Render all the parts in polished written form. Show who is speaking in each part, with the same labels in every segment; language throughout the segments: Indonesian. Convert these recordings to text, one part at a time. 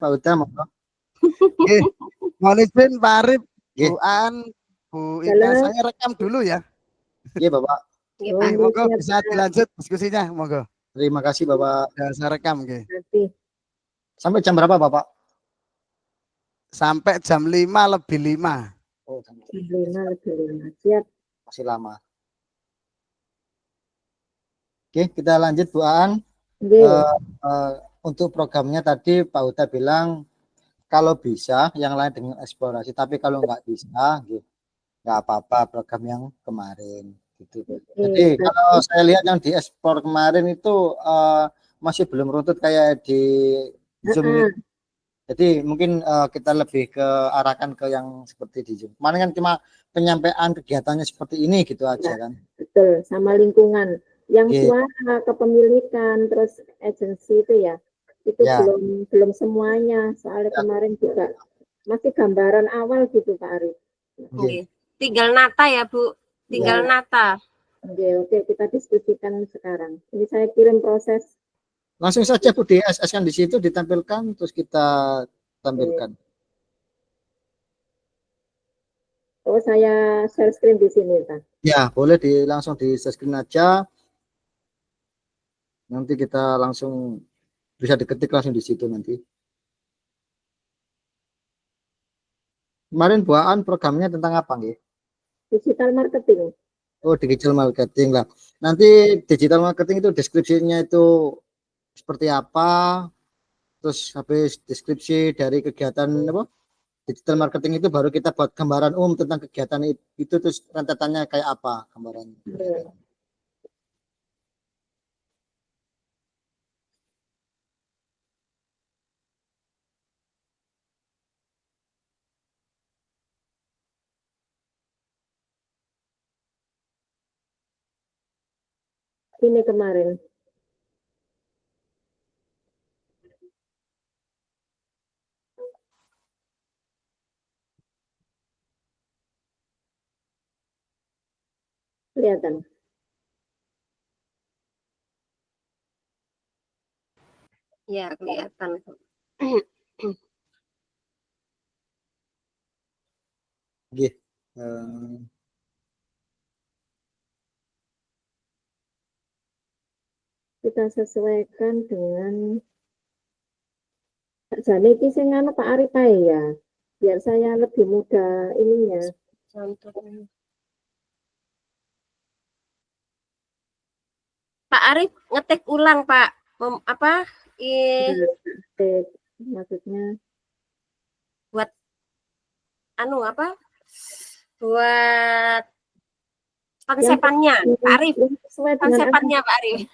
Speaker 1: Pak Uda monggo. Nggih. Mohon izin Pak Arif, Bu An, Bu Ika, saya rekam dulu ya. Iya Bapak. Monggo bisa dilanjut diskusinya, monggo. Terima kasih Bapak. Ya, saya rekam nggih. Sampai jam berapa Bapak? Sampai jam 5:05. Oh, jam
Speaker 2: 5:05. Siap.
Speaker 1: Masih lama. Oke, kita lanjut Bu An. Untuk programnya tadi Pak Uda bilang kalau bisa yang lain dengan eksplorasi, tapi kalau nggak bisa, nggak apa-apa program yang kemarin. Gitu. Jadi kalau saya lihat yang di ekspor kemarin itu masih belum runtut kayak di Zoom ini. Jadi mungkin kita lebih ke arahkan ke yang seperti di Zoom. Kemarin kan cuma penyampaian kegiatannya seperti ini gitu aja kan.
Speaker 2: Betul, sama lingkungan. Yang suara kepemilikan terus agensi itu ya. Itu belum semuanya. Soalnya kemarin juga masih gambaran awal gitu Pak Arif.
Speaker 3: Tinggal nata ya Bu. Tinggal nata.
Speaker 2: Oke, kita diskusikan sekarang. Ini saya kirim proses.
Speaker 1: Langsung saja Bu di SS kan di situ ditampilkan terus kita tampilkan.
Speaker 2: Oh, saya share screen di sini Pak.
Speaker 1: Ya, boleh langsung di share screen aja. Nanti kita langsung bisa diketik langsung di situ nanti. Kemarin buaan programnya tentang apa nggih?
Speaker 2: Digital marketing.
Speaker 1: Oh, digital marketing lah. Nanti digital marketing itu deskripsinya itu seperti apa? Terus habis deskripsi dari kegiatan apa? Digital marketing itu baru kita buat gambaran tentang kegiatan itu terus rentetannya kayak apa gambarannya.
Speaker 2: Ini kemarin. Kelihatan.
Speaker 3: Ya, kelihatan.
Speaker 2: Kita sesuaikan dengan jadi ini sing anu Pak Arif ya. Biar saya lebih mudah ininya.
Speaker 3: Pak Arif ngetik ulang Pak.
Speaker 2: Maksudnya
Speaker 3: buat buat konsepannya Pak Arif. Konsepannya Pak Arif.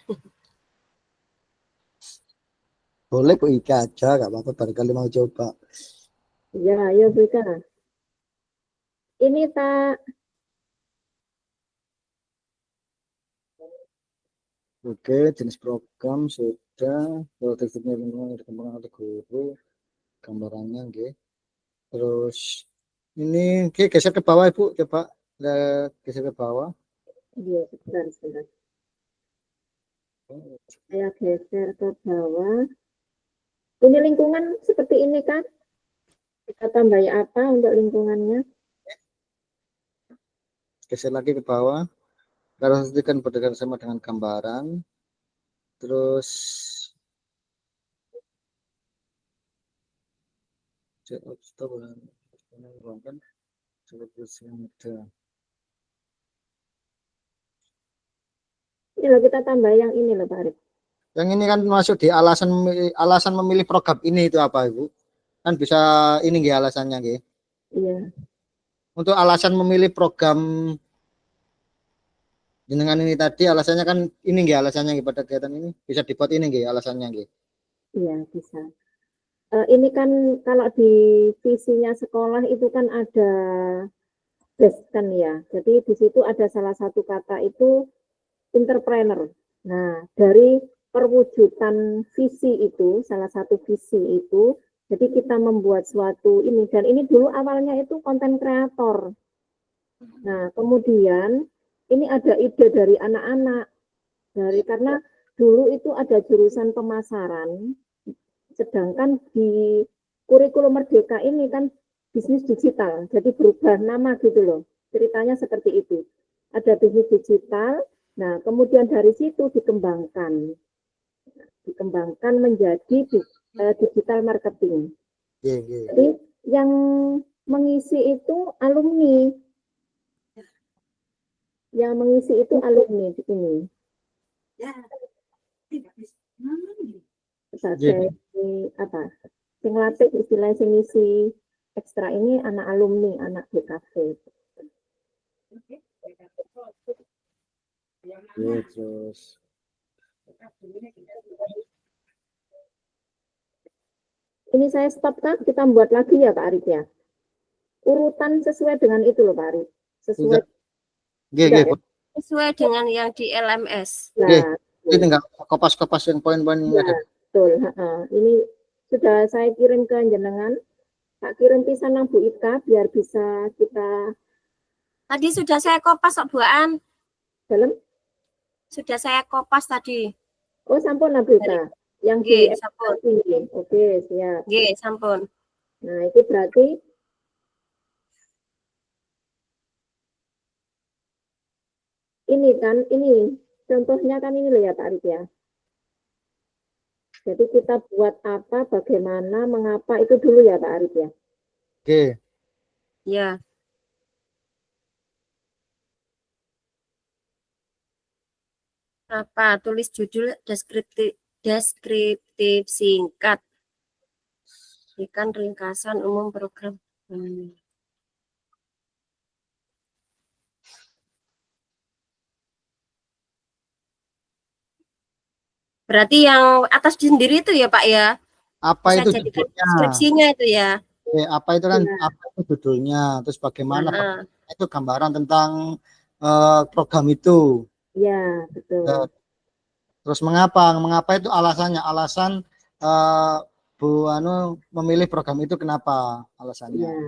Speaker 1: Boleh Bu Ika aja, nggak apa-apa, barangkali mau coba.
Speaker 2: Ya, ayo Bu Ika. Ini tak.
Speaker 1: Oke, jenis program sudah, teksturnya lingkungan dikembangkan oleh guru, gambarannya, oke. Terus ini, oke, geser ke bawah Ibu, coba geser ke bawah.
Speaker 2: Iya, sebentar. Saya geser ke bawah. Ini lingkungan seperti ini kan? Kita tambah apa untuk lingkungannya?
Speaker 1: Geser lagi ke bawah. Kalau kan berdekatan sama dengan gambaran. Terus
Speaker 2: ini loh, kita tambah yang ini loh Pak Arif.
Speaker 1: Yang ini kan masuk di alasan memilih program ini itu apa Ibu? Kan bisa ini nggih alasannya nggih.
Speaker 2: Iya.
Speaker 1: Untuk alasan memilih program dengan ini tadi alasannya kan ini nggih alasannya pada kegiatan ini bisa dibuat ini nggih alasannya nggih.
Speaker 2: Iya, bisa. Ini kan kalau di visinya sekolah itu kan ada kan ya. Jadi di situ ada salah satu kata itu entrepreneur. Nah, dari perwujudan visi itu, salah satu visi itu, jadi kita membuat suatu ini, dan ini dulu awalnya itu konten kreator. Nah, kemudian ini ada ide dari anak-anak, karena dulu itu ada jurusan pemasaran, sedangkan di kurikulum Merdeka ini kan bisnis digital, jadi berubah nama gitu loh. Ceritanya seperti itu. Ada bisnis digital, nah kemudian dari situ dikembangkan menjadi digital marketing. Jadi yang mengisi itu alumni. Yang mengisi itu alumni di sini. Sebagai apa? Sing latih istilah sing ngisi ekstra ini anak alumni, anak DKV.
Speaker 1: Terus
Speaker 2: Ini saya stop kan, kita buat lagi ya Pak Arif ya. Urutan sesuai dengan itu loh Pak Arif. Sesuai.
Speaker 1: Tidak,
Speaker 2: ya?
Speaker 3: Sesuai dengan yang di LMS.
Speaker 2: Nah,
Speaker 1: ini tinggal kopas-kopas yang poin-poin
Speaker 2: ya,
Speaker 1: ada.
Speaker 2: betul. Ini sudah saya kirim ke jenengan. Tak kirim pisan nang Bu Ika biar bisa kita.
Speaker 3: Tadi sudah saya kopas Pak Buan.
Speaker 2: Dalam?
Speaker 3: Sudah saya kopas tadi.
Speaker 2: Oh, sampun lah Bu Ika. Yang di
Speaker 3: sampun.
Speaker 2: Oke, siap.
Speaker 3: Sampun.
Speaker 2: Nah, itu berarti ini kan, ini contohnya kan ini loh ya Pak Arif ya. Jadi kita buat apa, bagaimana, mengapa itu dulu ya Pak Arif ya.
Speaker 1: Oke.
Speaker 3: Ya. Apa? Tulis judul deskriptif singkat. Berikan ringkasan umum program. Berarti yang atas sendiri itu ya Pak ya?
Speaker 1: Apa
Speaker 3: Bisa
Speaker 1: itu
Speaker 3: jadikan
Speaker 1: judulnya?
Speaker 3: deskripsinya itu ya?
Speaker 1: Apa itu kan? Apa itu judulnya? Terus bagaimana? Itu gambaran tentang program itu.
Speaker 2: Ya, betul.
Speaker 1: Terus mengapa? Mengapa itu alasannya? Alasan Bu Anu memilih program itu kenapa? Alasannya.
Speaker 2: Ya.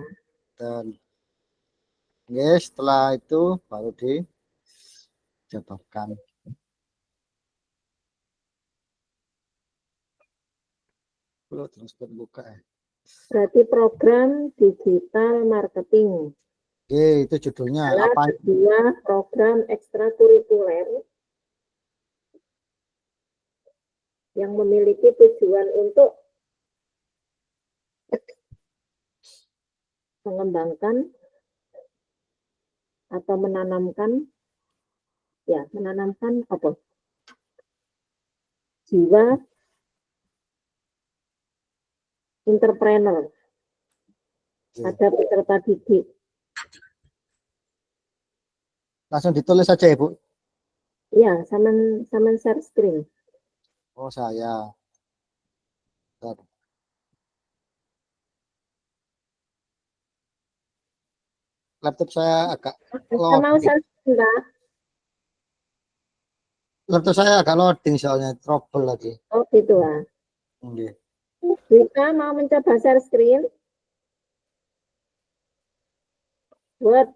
Speaker 1: Dan setelah itu baru dijabarkan. Terus buka.
Speaker 2: Berarti program digital marketing.
Speaker 1: Itu judulnya apa?
Speaker 2: Sebuah program ekstrakurikuler yang memiliki tujuan untuk mengembangkan atau menanamkan apa? Jiwa entrepreneur pada peserta didik.
Speaker 1: Langsung ditulis saja Ibu.
Speaker 2: Ya, sama share screen.
Speaker 1: Oh, saya. Bentar. Laptop saya agak
Speaker 2: Mau share screen, Pak?
Speaker 1: Laptop saya agak loading soalnya trouble lagi.
Speaker 2: Oh, gitu lah. Bisa mau mencoba share screen? Word.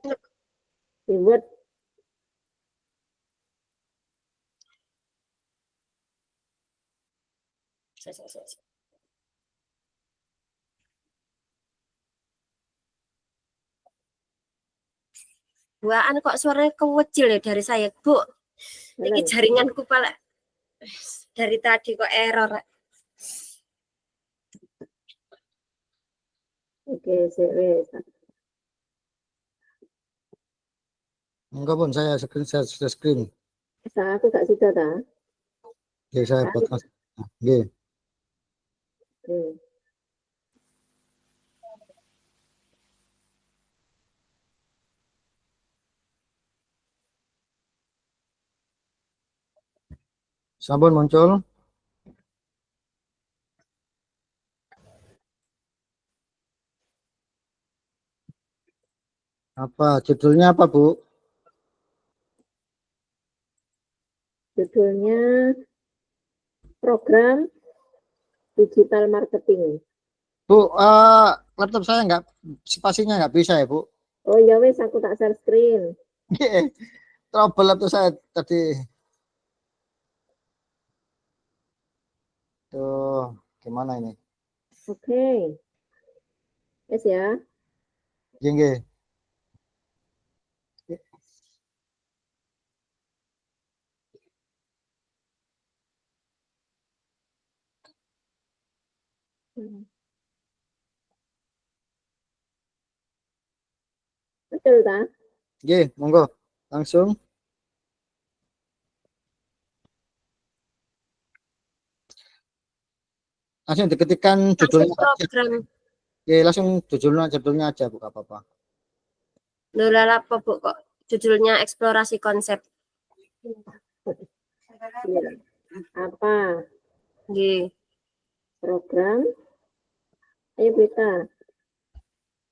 Speaker 3: Buaan kok suaranya kecil ya dari saya, Bu. Ini jaringanku pala dari tadi kok error.
Speaker 2: Oke, wes.
Speaker 1: Enggak pun saya screen.
Speaker 2: Aku gak sudah tak?
Speaker 1: Oke, saya buat Mas. Oke. Sampun muncul. Apa judulnya apa, Bu?
Speaker 2: Judulnya program digital marketing.
Speaker 1: Bu, laptop saya nggak spasinya nggak bisa ya, Bu.
Speaker 2: Oh ya wes, aku tak share screen.
Speaker 1: Trouble laptop saya tadi. Tuh, gimana ini?
Speaker 2: Oke. Wes ya.
Speaker 1: Nggih, nggih.
Speaker 2: Betul tak?
Speaker 1: Nggih, monggo. Langsung. Langsung diketikkan
Speaker 3: Langsung
Speaker 1: judulnya aja.
Speaker 3: program.
Speaker 1: Oke, langsung judulnya aja, buka apa-apa.
Speaker 3: Lola apa Bu kok judulnya eksplorasi konsep.
Speaker 2: Iya. Apa?
Speaker 3: Nggih.
Speaker 2: Program. Ayo kita.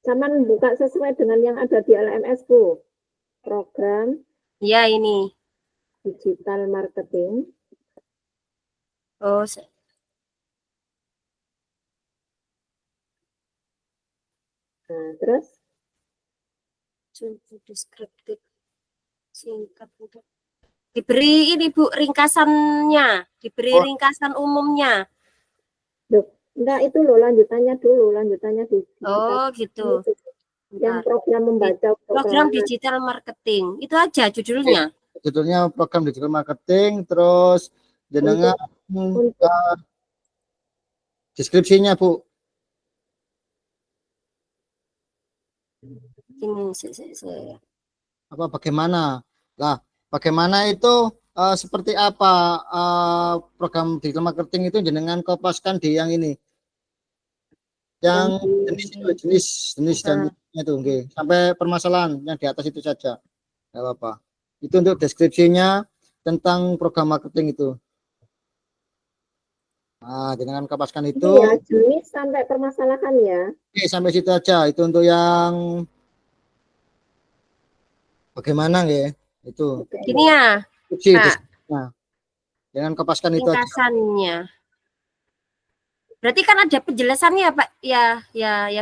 Speaker 2: Saman buka sesuai dengan yang ada di LMS, Bu. Program
Speaker 3: Ya ini.
Speaker 2: digital marketing.
Speaker 3: Oh,
Speaker 2: Nah, terus
Speaker 3: deskriptif singkat untuk diberi ini Bu ringkasannya, diberi
Speaker 1: Oh.
Speaker 3: ringkasan umumnya.
Speaker 2: enggak itu loh lanjutannya dulu, lanjutannya di
Speaker 3: Oh, gitu.
Speaker 2: yang program membaca
Speaker 3: Program digital marketing. Itu aja judulnya.
Speaker 1: Judulnya program digital marketing, terus jenengan deskripsinya, Bu.
Speaker 3: Ini
Speaker 1: Apa bagaimana? Lah, bagaimana itu seperti apa program digital marketing itu jenengan kopaskan di yang ini. Yang jenis dan itu okay. Sampai permasalahan yang di atas itu saja. Enggak apa-apa. Itu untuk deskripsinya tentang program marketing itu. Nah, dengan kopaskan itu.
Speaker 2: Ya, jenis sampai permasalahan ya.
Speaker 1: Oke, sampai situ aja. Itu untuk yang bagaimana ya? Itu.
Speaker 3: Gini ya.
Speaker 1: Nah, dengan kopaskan itu aja.
Speaker 3: Ringkasannya. Berarti kan ada penjelasannya Pak. Ya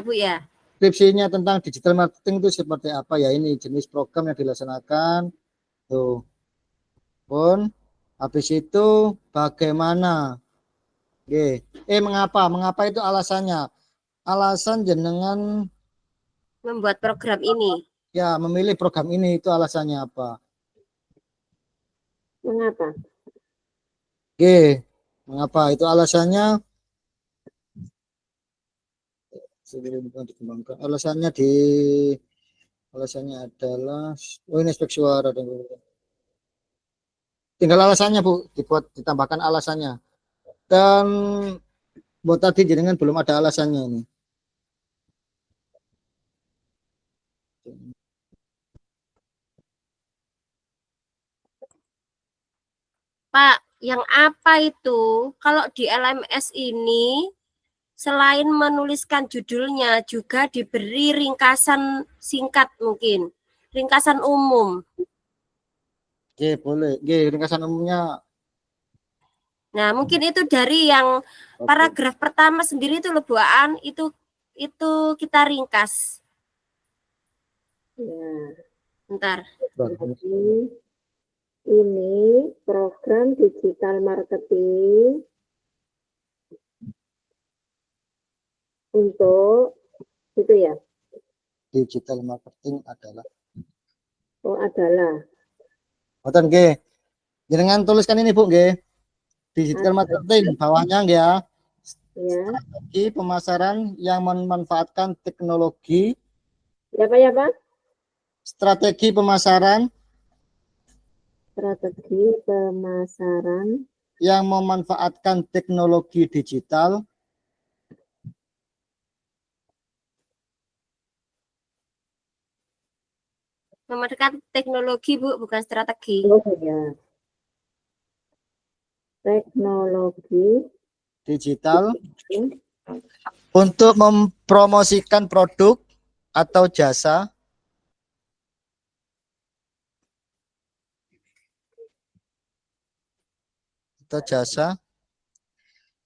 Speaker 3: Bu ya.
Speaker 1: Deskripsinya tentang digital marketing itu seperti apa ya, ini jenis program yang dilaksanakan. Tuh. Pun habis itu bagaimana? Mengapa? Mengapa itu alasannya? Alasan jenengan
Speaker 3: membuat program ini.
Speaker 1: Ya, memilih program ini itu alasannya apa?
Speaker 2: Mengapa?
Speaker 1: Mengapa? Itu alasannya alasannya adalah ini spek suara tinggal alasannya Bu, ditambahkan alasannya. Dan buat tadi jenengan belum ada alasannya ini.
Speaker 3: Pak, yang apa itu? Kalau di LMS ini selain menuliskan judulnya juga diberi ringkasan singkat mungkin, ringkasan umum.
Speaker 1: Boleh. Ringkasan umumnya.
Speaker 3: Nah, mungkin itu dari yang paragraf pertama sendiri itu lebuan itu kita ringkas.
Speaker 2: Ya.
Speaker 3: Bentar.
Speaker 2: Ini program digital marketing untuk itu ya.
Speaker 1: Digital marketing adalah.
Speaker 2: Boten
Speaker 1: nggih. Jenengan tuliskan ini Bu nggih. Digital marketing bawahnya ya. Strategi pemasaran yang memanfaatkan teknologi.
Speaker 2: Ya Pak? Strategi pemasaran
Speaker 1: yang memanfaatkan teknologi digital.
Speaker 3: Memanfaatkan teknologi Bu, bukan strategi.
Speaker 2: Oh ya. Teknologi
Speaker 1: digital untuk mempromosikan produk atau jasa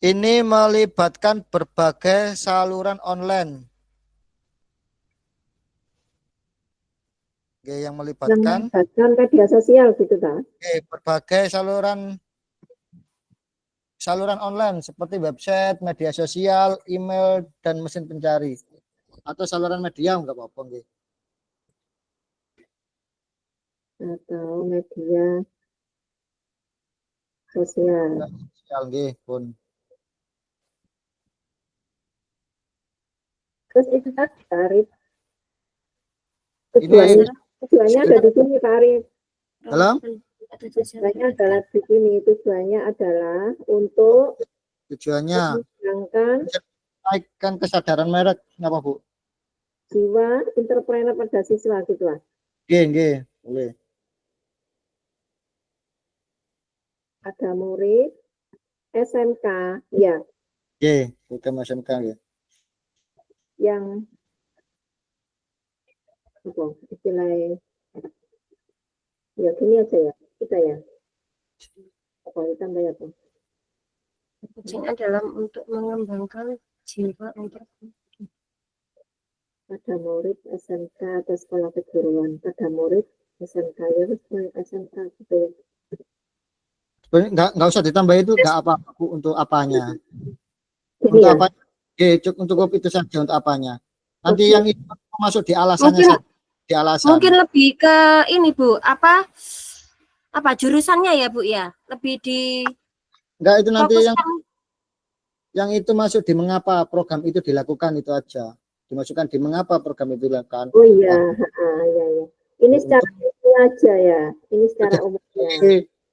Speaker 1: ini melibatkan berbagai saluran online. Yang melibatkan
Speaker 2: media sosial gitu kan?
Speaker 1: Berbagai saluran online seperti website, media sosial, email, dan mesin pencari. atau saluran media enggak apa-apa nggih.
Speaker 2: Atau media sosial.
Speaker 1: Sosial nggih pun.
Speaker 2: Terus itu kan tarif
Speaker 1: Ini
Speaker 2: tujuannya ada di sini Pak Arif.
Speaker 1: dalam
Speaker 2: Tujuannya adalah di sini. Tujuannya adalah untuk
Speaker 1: tujuannya
Speaker 2: mengembangkan
Speaker 1: menaikkan kesadaran merek apa Bu?
Speaker 2: jiwa entrepreneur pada siswa gitu lah.
Speaker 1: Nggih, boleh.
Speaker 2: Ada murid SMK ya
Speaker 1: Nggih, program SMK nggih.
Speaker 2: yang apa istilahnya ya gini aja ya kita ya apa ditambah ya Pak?
Speaker 3: Tujuannya dalam untuk mengembangkan jiwa entrepreneur.
Speaker 2: Pada murid SMK atau sekolah kejuruan, pada murid SMK ya SMK gitu ya.
Speaker 1: Nggak usah ditambah itu nggak apa-apa Bu, untuk apanya.
Speaker 2: Ini
Speaker 1: Untuk
Speaker 2: ya.
Speaker 1: apa? Cukup itu saja untuk apanya. Nanti
Speaker 2: Oke.
Speaker 1: yang itu masuk di alasannya
Speaker 3: Mungkin
Speaker 1: saja. Di alasan.
Speaker 3: mungkin lebih ke ini Bu, apa jurusannya ya Bu ya? Lebih di
Speaker 1: Enggak, itu nanti
Speaker 3: fokuskan.
Speaker 1: yang itu masuk di mengapa program itu dilakukan itu aja. Dimasukkan di mengapa program itu dilakukan.
Speaker 2: Oh iya, ya ya. Ini secara umum aja ya. Ini secara umumnya.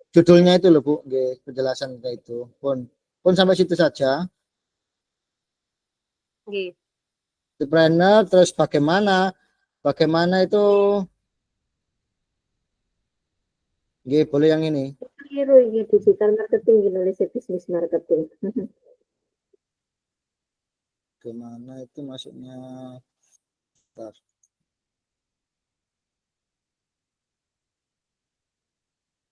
Speaker 1: Judulnya itu loh Bu, penjelasan kayak itu. Pun sampai situ saja.
Speaker 3: Nggih.
Speaker 1: Entrepreneur terus bagaimana itu nggih, boleh yang ini.
Speaker 2: Keliru ini digital marketing, Indonesia business marketing.
Speaker 1: Bagaimana itu masuknya? Bentar.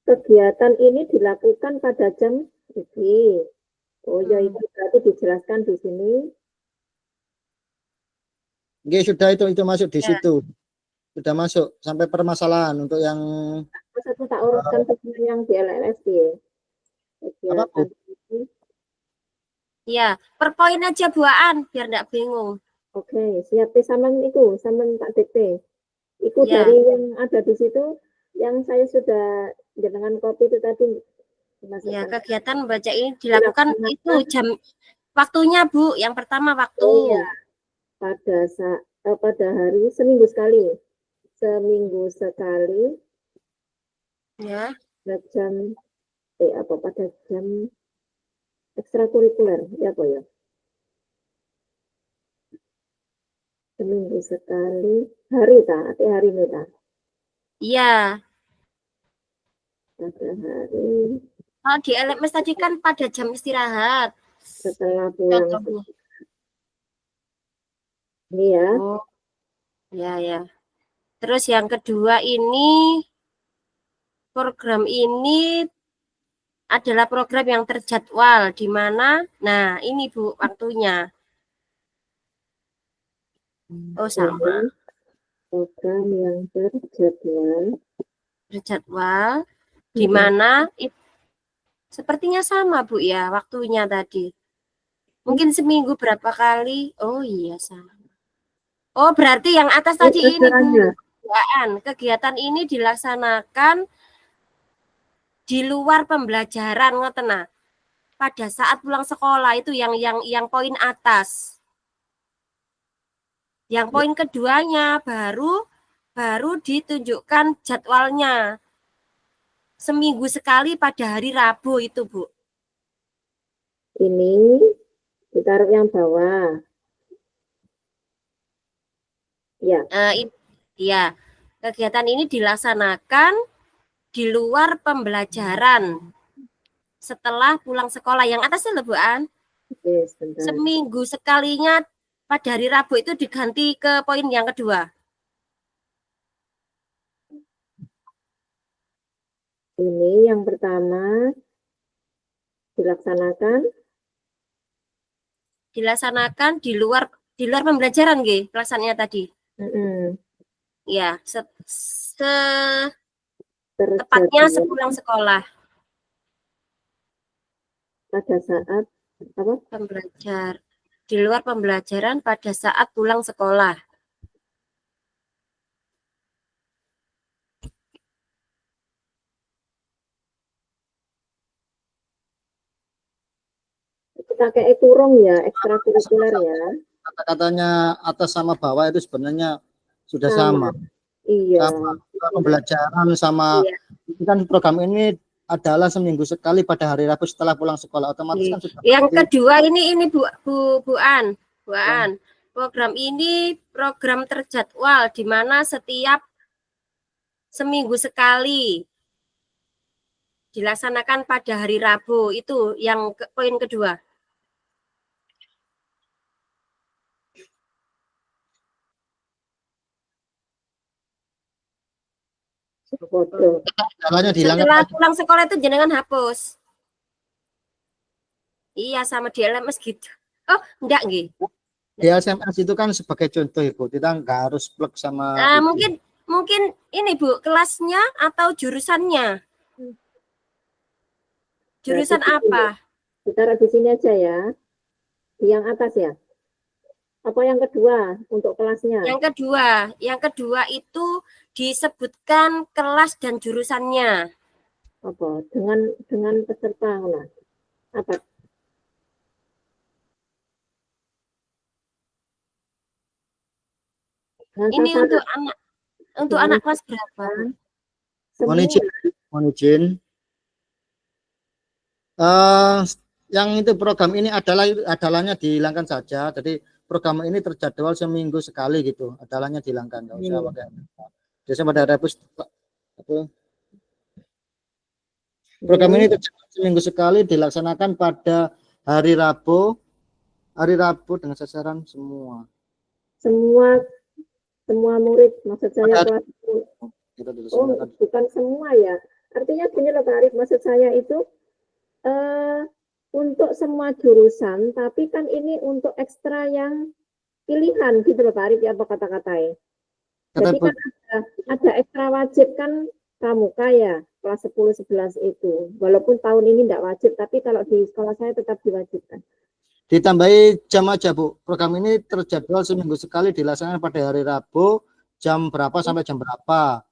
Speaker 2: Kegiatan ini dilakukan pada jam ini. Oh ya, itu berarti dijelaskan di sini.
Speaker 1: Nggih, sudah itu masuk di
Speaker 3: Ya.
Speaker 1: situ. Sudah masuk sampai permasalahan untuk yang
Speaker 2: Satu tak urutkan yang di LLS ya. Kegiatan ini.
Speaker 3: Ya, per poin aja Buaan biar enggak bingung.
Speaker 2: Oke, siap sampean itu, sampean tak DP. Itu
Speaker 3: Ya.
Speaker 2: dari yang ada di situ yang saya sudah dengan kopi itu tadi.
Speaker 3: Ya, kegiatan membaca ini dilakukan itu jam waktunya Bu. Yang pertama waktu.
Speaker 2: Oh, iya. Pada hari seminggu sekali. Seminggu sekali.
Speaker 3: Ya.
Speaker 2: Pada jam ekstrakurikuler ya apa ya? Seminggu sekali hari hari ini ta?
Speaker 3: Iya.
Speaker 2: Pada hari.
Speaker 3: Oh, di LMS tadi kan pada jam istirahat.
Speaker 2: Setelah pulang. Ini ya.
Speaker 3: Oh. Ya. Terus yang kedua ini program ini adalah program yang terjadwal di mana nah ini Bu waktunya. Oh, sama.
Speaker 2: Program yang terjadwal
Speaker 3: Di mana sepertinya sama Bu ya waktunya tadi. Mungkin seminggu berapa kali? Oh iya sama. Oh berarti yang atas tadi ini Bu. Kegiatan ini dilaksanakan di luar pembelajaran ngoten nah. Pada saat pulang sekolah itu yang poin atas. Yang poin keduanya baru ditunjukkan jadwalnya. Seminggu sekali pada hari Rabu itu, Bu.
Speaker 2: Ini ditaruh yang bawah. Ya.
Speaker 3: Ya. Kegiatan ini dilaksanakan di luar pembelajaran. Setelah pulang sekolah yang atasnya loh, Bu An.
Speaker 2: Oke,
Speaker 3: seminggu sekalinya pada hari Rabu itu diganti ke poin yang kedua.
Speaker 2: Ini yang pertama dilaksanakan
Speaker 3: di luar pembelajaran nggih, pelaksanaannya tadi. Ya, tepatnya sepulang sekolah.
Speaker 2: Pada saat apa?
Speaker 3: Pembelajar. di luar pembelajaran pada saat pulang sekolah.
Speaker 2: Kita kayak kurung ya, ekstrakurikuler ya.
Speaker 1: Kata-katanya atas sama bawah itu sebenarnya sudah
Speaker 2: Sama.
Speaker 1: sama.
Speaker 2: Iya.
Speaker 1: Sama pembelajaran sama
Speaker 2: Iya.
Speaker 1: kan program ini adalah seminggu sekali pada hari Rabu setelah pulang sekolah, otomatis
Speaker 3: Iya.
Speaker 1: kan sudah
Speaker 3: Yang
Speaker 1: pasti.
Speaker 3: kedua ini Bu An. Program ini program terjadwal di mana setiap seminggu sekali dilaksanakan pada hari Rabu. Itu yang poin kedua.
Speaker 2: Bodoh.
Speaker 1: Jalannya dihilangkan
Speaker 3: Setelah
Speaker 1: lagi.
Speaker 3: pulang sekolah itu jenengan hapus. Iya, sama di LMS gitu. Oh, enggak nggih.
Speaker 1: Di SMS itu kan sebagai contoh Ibu, kita nggak harus plug sama
Speaker 3: Nah,
Speaker 1: itu.
Speaker 3: mungkin ini Bu, kelasnya atau jurusannya? Jurusan
Speaker 2: Berarti
Speaker 3: apa?
Speaker 2: ditaruh di sini aja ya. Di yang atas ya. Apa yang kedua untuk kelasnya?
Speaker 3: Yang kedua itu disebutkan kelas dan jurusannya.
Speaker 2: Apa? Dengan peserta nah. Apa? Dengan
Speaker 3: Ini
Speaker 2: sasaran.
Speaker 3: untuk anak kelas berapa?
Speaker 2: Semua.
Speaker 1: Mohon izin. Yang itu program ini adalahnya dihilangkan saja. Jadi program ini terjadwal seminggu sekali gitu. Adalahnya dihilangkan, nggak usah pakai. Biasanya pada Rabu program ini terjadwal seminggu sekali dilaksanakan pada hari Rabu dengan sasaran semua.
Speaker 2: Semua murid, maksud saya kelas.
Speaker 1: Kita
Speaker 2: Oh, bukan semua ya. Artinya gini loh Pak Arif, maksud saya itu untuk semua jurusan, tapi kan ini untuk ekstra yang pilihan gitu loh Pak Arif ya, apa kata-katanya. Jadi kan ada ekstra wajib kan pramuka ya, kelas 10, 11 itu. Walaupun tahun ini tidak wajib, tapi kalau di sekolah saya tetap diwajibkan.
Speaker 1: Ditambahi jam aja Bu. Program ini terjadwal seminggu sekali dilaksanakan pada hari Rabu jam berapa sampai jam berapa?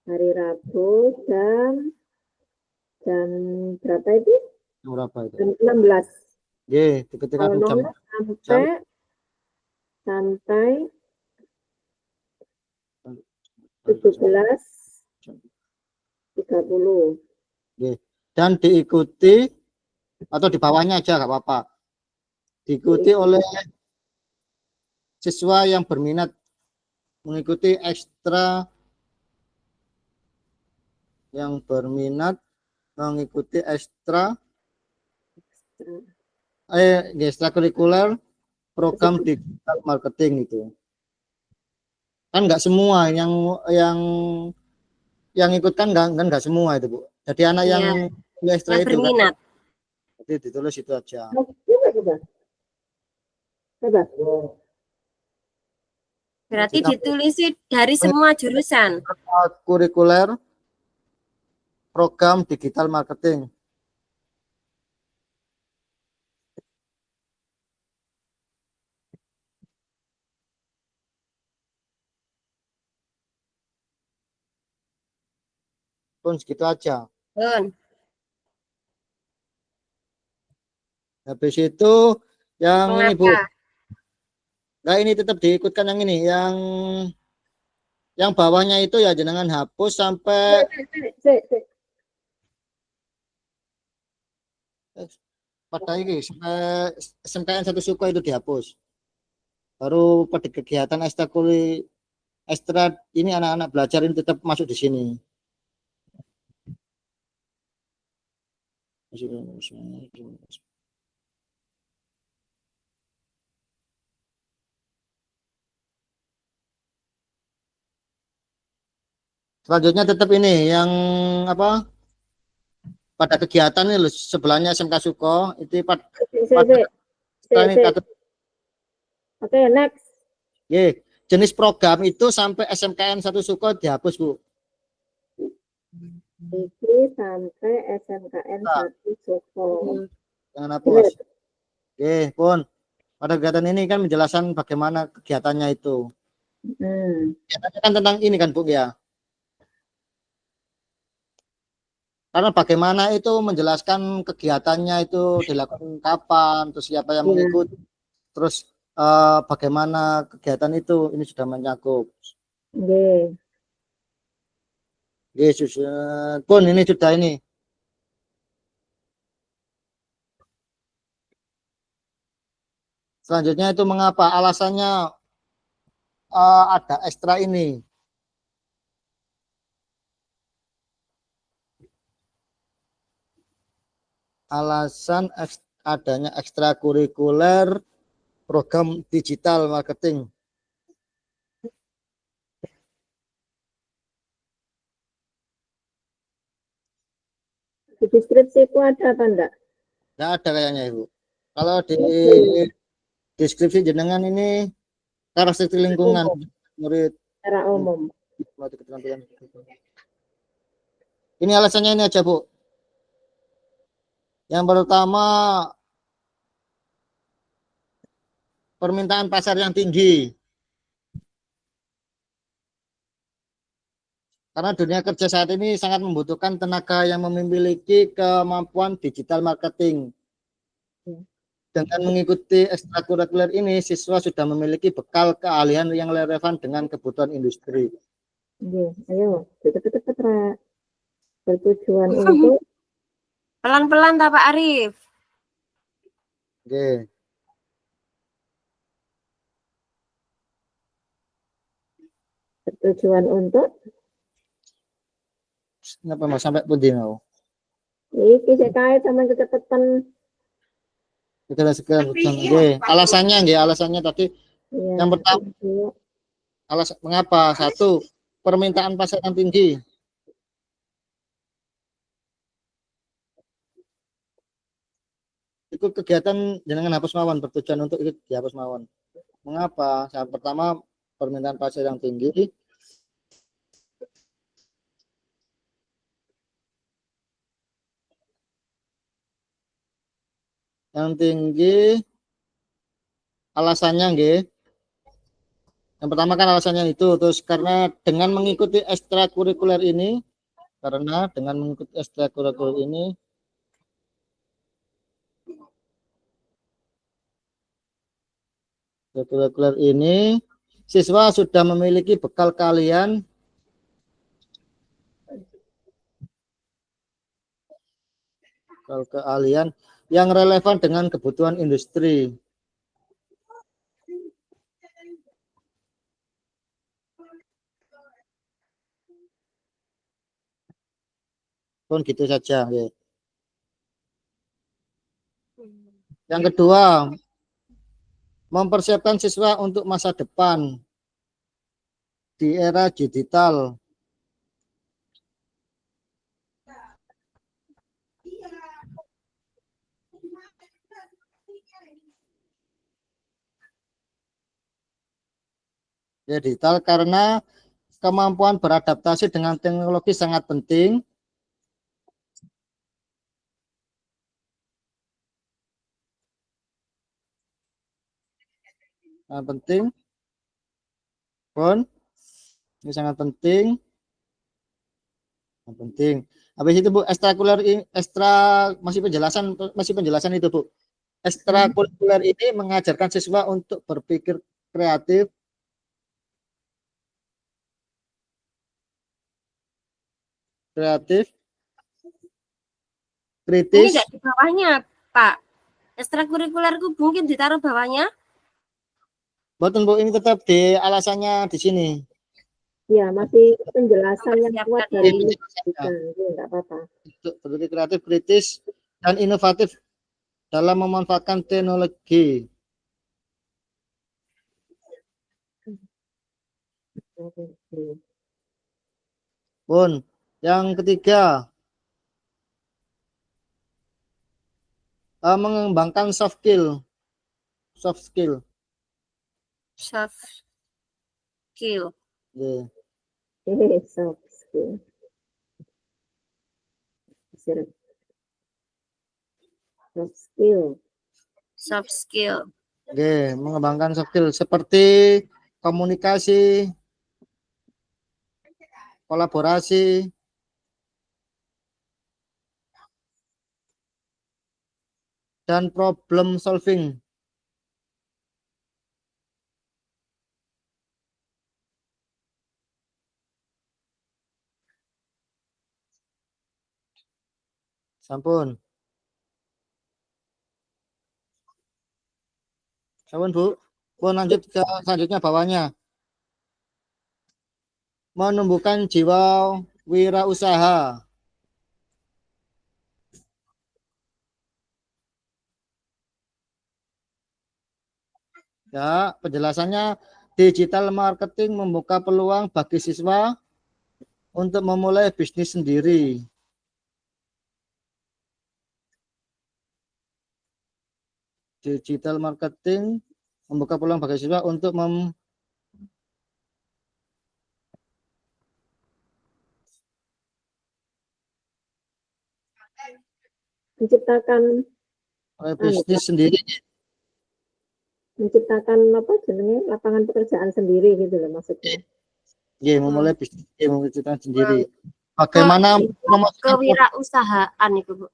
Speaker 2: Hari Rabu jam berapa itu?
Speaker 1: Jam berapa itu?
Speaker 2: Jam 16.
Speaker 1: Ye, ketika jam
Speaker 2: sampai 17.30.
Speaker 1: Dan diikuti atau di bawahnya aja nggak apa-apa. Diikuti oleh siswa yang berminat mengikuti ekstra ekstrakurikuler program digital marketing itu. Kan nggak semua yang ikut kan nggak semua itu Bu. Jadi anak yang ekstra itu
Speaker 3: berminat.
Speaker 1: Kan, jadi ditulis itu aja.
Speaker 3: Berarti ditulis dari semua jurusan.
Speaker 1: Kurikuler program digital marketing. Pun segitu aja. Habis itu yang ini Bu. Nah ini tetap diikutkan yang ini, yang bawahnya itu ya jenengan hapus sampai pada ini sampai SMKN 1 Suko itu dihapus. Baru pada kegiatan ekstra ini anak-anak belajar ini tetap masuk di sini. Selanjutnya tetap ini yang apa? Pada kegiatan ini sebelahnya SMK Suko itu
Speaker 2: Oke, next.
Speaker 1: Jenis program itu sampai SMKN 1 Suko dihapus Bu.
Speaker 2: Ini sampai SMKN 1 Suko.
Speaker 1: Jangan hapus. Oke, pun pada kegiatan ini kan menjelaskan bagaimana kegiatannya itu. Kegiatannya kan tentang ini kan, Bu ya. Karena bagaimana itu menjelaskan kegiatannya itu dilakukan kapan, terus siapa yang mengikuti, terus bagaimana kegiatan itu ini sudah mencakup.
Speaker 2: Nggih.
Speaker 1: Yesus pun ini sudah ini. Selanjutnya itu mengapa alasannya ada ekstra ini. Alasan adanya ekstrakurikuler program digital marketing.
Speaker 2: Di deskripsi itu ada apa enggak?
Speaker 1: Tidak ada kayaknya Ibu. Kalau di deskripsi jenengan ini karakteristik lingkungan murid
Speaker 2: Secara umum.
Speaker 1: Ini alasannya ini aja Bu. Yang pertama permintaan pasar yang tinggi. Karena dunia kerja saat ini sangat membutuhkan tenaga yang memiliki kemampuan digital marketing. Dengan mengikuti ekstrakurikuler ini, siswa sudah memiliki bekal keahlian yang relevan dengan kebutuhan industri.
Speaker 2: Ayo, cepet-cepet Ra. Bertujuan untuk
Speaker 3: Pelan-pelan tak Pak Arif.
Speaker 1: Oke.
Speaker 2: bertujuan untuk
Speaker 1: Kenapa mau sampai pundi mau?
Speaker 2: iki sik kae sampean kecepetan.
Speaker 1: Alasannya tadi
Speaker 2: Ya,
Speaker 1: yang pertama mengapa? Satu, permintaan pasar yang tinggi. Ikut kegiatan jenengan hapus mawon, bertujuan untuk ikut dihapus mawon. Mengapa? Yang pertama, permintaan pasar yang tinggi. Yang tinggi alasannya nggih. Yang pertama kan alasannya itu, terus karena dengan mengikuti ekstrakurikuler ini, siswa sudah memiliki bekal keahlian yang relevan dengan kebutuhan industri. Pun gitu saja. Ya. Yang kedua, mempersiapkan siswa untuk masa depan di era digital. Digital karena kemampuan beradaptasi dengan teknologi sangat penting. Sangat penting. Pun ini sangat penting. Sangat penting. Habis itu Bu, masih penjelasan itu Bu. Ekstrakurikuler ini mengajarkan siswa untuk berpikir kreatif, kritis.
Speaker 3: Ini enggak di bawahnya, Pak. Ekstrakurikulerku mungkin ditaruh bawahnya.
Speaker 1: Betul Bu, ini tetap di alasannya di sini.
Speaker 2: Ya, masih penjelasan yang kuat dari ini. Enggak apa-apa.
Speaker 1: Untuk berpikir kreatif, kritis, dan inovatif dalam memanfaatkan teknologi. Pun yang ketiga, mengembangkan soft skill.
Speaker 3: Soft skill.
Speaker 1: Yeah.
Speaker 2: Soft skill. Soft skill.
Speaker 3: Soft skill.
Speaker 1: Oke, mengembangkan soft skill seperti komunikasi, kolaborasi, dan problem solving. Sampun. Sampun, Bu. Pun lanjut ke selanjutnya bawahnya. Menumbuhkan jiwa wirausaha. Ya, penjelasannya digital marketing membuka peluang bagi siswa untuk memulai bisnis sendiri. Digital marketing membuka peluang bagi siswa untuk
Speaker 2: Menciptakan
Speaker 1: bisnis sendiri.
Speaker 2: menciptakan apa jenenge lapangan pekerjaan sendiri gitu loh maksudnya.
Speaker 1: Ya, memulai bisnis menciptakan sendiri. Bagaimana
Speaker 3: Kewirausahaan itu, Bu?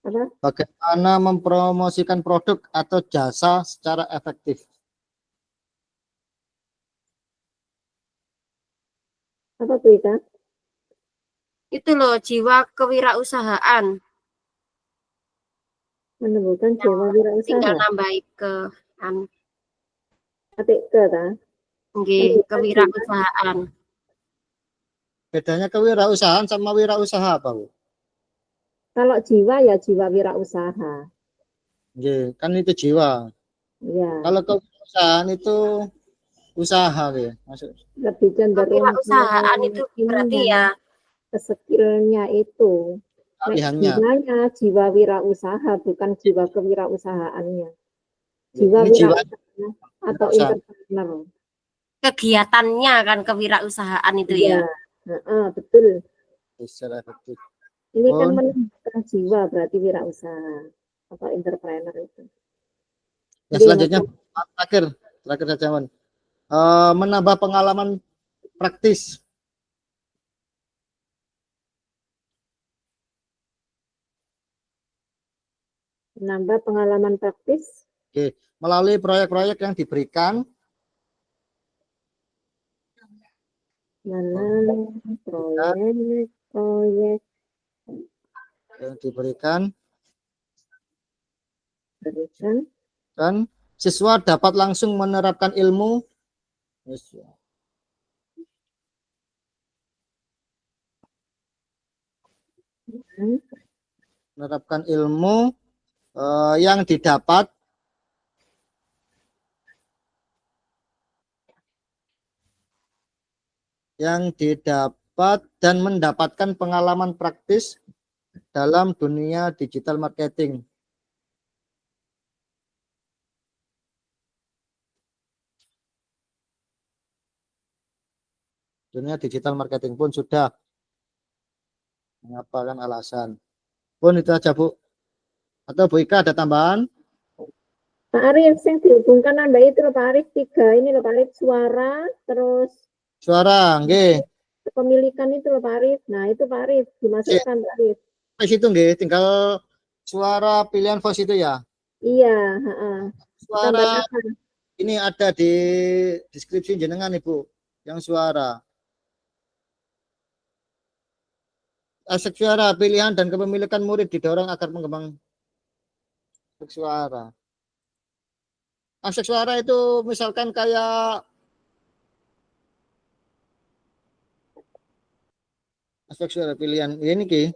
Speaker 2: Apa?
Speaker 1: Bagaimana mempromosikan produk atau jasa secara efektif?
Speaker 2: Apa tuh Ika?
Speaker 3: Itu loh, jiwa kewirausahaan.
Speaker 2: Menumbuhkan jiwa wirausaha.
Speaker 3: Tinggal nambahin ke
Speaker 2: Atik ke ta?
Speaker 3: nggih, kewirausahaan.
Speaker 1: Bedanya kewirausahaan sama wirausaha apa, Bu?
Speaker 2: Kalau jiwa ya jiwa wirausaha.
Speaker 1: Nggih, kan itu jiwa.
Speaker 2: Ya.
Speaker 1: Kalau kewirausahaan itu usaha ya, masuk.
Speaker 2: Lebih cenderung
Speaker 3: Kewirausahaan itu berarti ya
Speaker 2: skillnya itu.
Speaker 1: Pilihannya.
Speaker 2: Jiwanya jiwa wirausaha bukan jiwa kewirausahaannya. Jiwa
Speaker 1: Ini jiwa
Speaker 2: wirausaha atau
Speaker 1: usaha.
Speaker 2: entrepreneur.
Speaker 3: kegiatannya kan kewirausahaan itu ya.
Speaker 2: Betul.
Speaker 1: Secara efektif.
Speaker 2: Ini kan menumbuhkan jiwa berarti wirausaha atau entrepreneur itu.
Speaker 1: Ya, selanjutnya terakhir saja, Man. Menambah pengalaman praktis.
Speaker 2: Menambah pengalaman praktis.
Speaker 1: Oke, melalui proyek-proyek yang diberikan.
Speaker 2: Proyek
Speaker 1: Yang diberikan dan siswa dapat langsung menerapkan ilmu. Menerapkan ilmu yang didapat dan mendapatkan pengalaman praktis dalam dunia digital marketing. Dunia digital marketing pun sudah. Mengapa kan alasan? Pun itu aja, Bu. Atau Bu Ika ada tambahan?
Speaker 2: Pak Arif, yang dihubungkan nambah itu loh Pak Arif 3 ini loh Pak Arif, suara terus
Speaker 1: suara, nggih.
Speaker 2: Kepemilikan itu loh Pak Arif. Nah, itu Pak Arif dimasukkan Pak Arif.
Speaker 1: Voice itu nggih, tinggal suara pilihan voice itu ya.
Speaker 2: Iya,
Speaker 1: Suara ini ada di deskripsi jenengan Ibu, yang suara. Aspek suara, pilihan dan kepemilikan murid didorong agar mengembang aspek suara. Aspek suara itu misalkan kayak aspek suara pilihan ini ki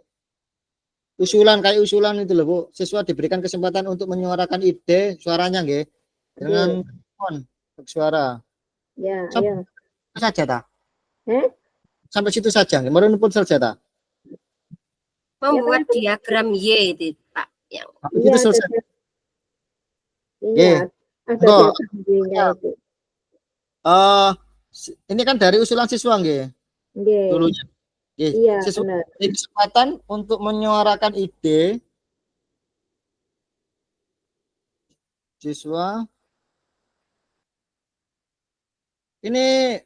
Speaker 1: usulan kayak usulan itu loh Bu. Siswa diberikan kesempatan untuk menyuarakan ide suaranya nggih dengan aspek suara.
Speaker 2: Ya,
Speaker 1: ayo. Saja ta? Sampai situ saja nggih. Merun pun saja ta?
Speaker 3: Membuat diagram Y itu, Pak.
Speaker 2: Iya,
Speaker 1: itu selesai.
Speaker 2: Iya, ada diagram itu.
Speaker 1: Ini kan dari usulan siswa nggih.
Speaker 2: Nggih.
Speaker 1: Dulunya.
Speaker 2: Iya,
Speaker 1: siswa
Speaker 2: benar.
Speaker 1: kesempatan untuk menyuarakan ide siswa. Ini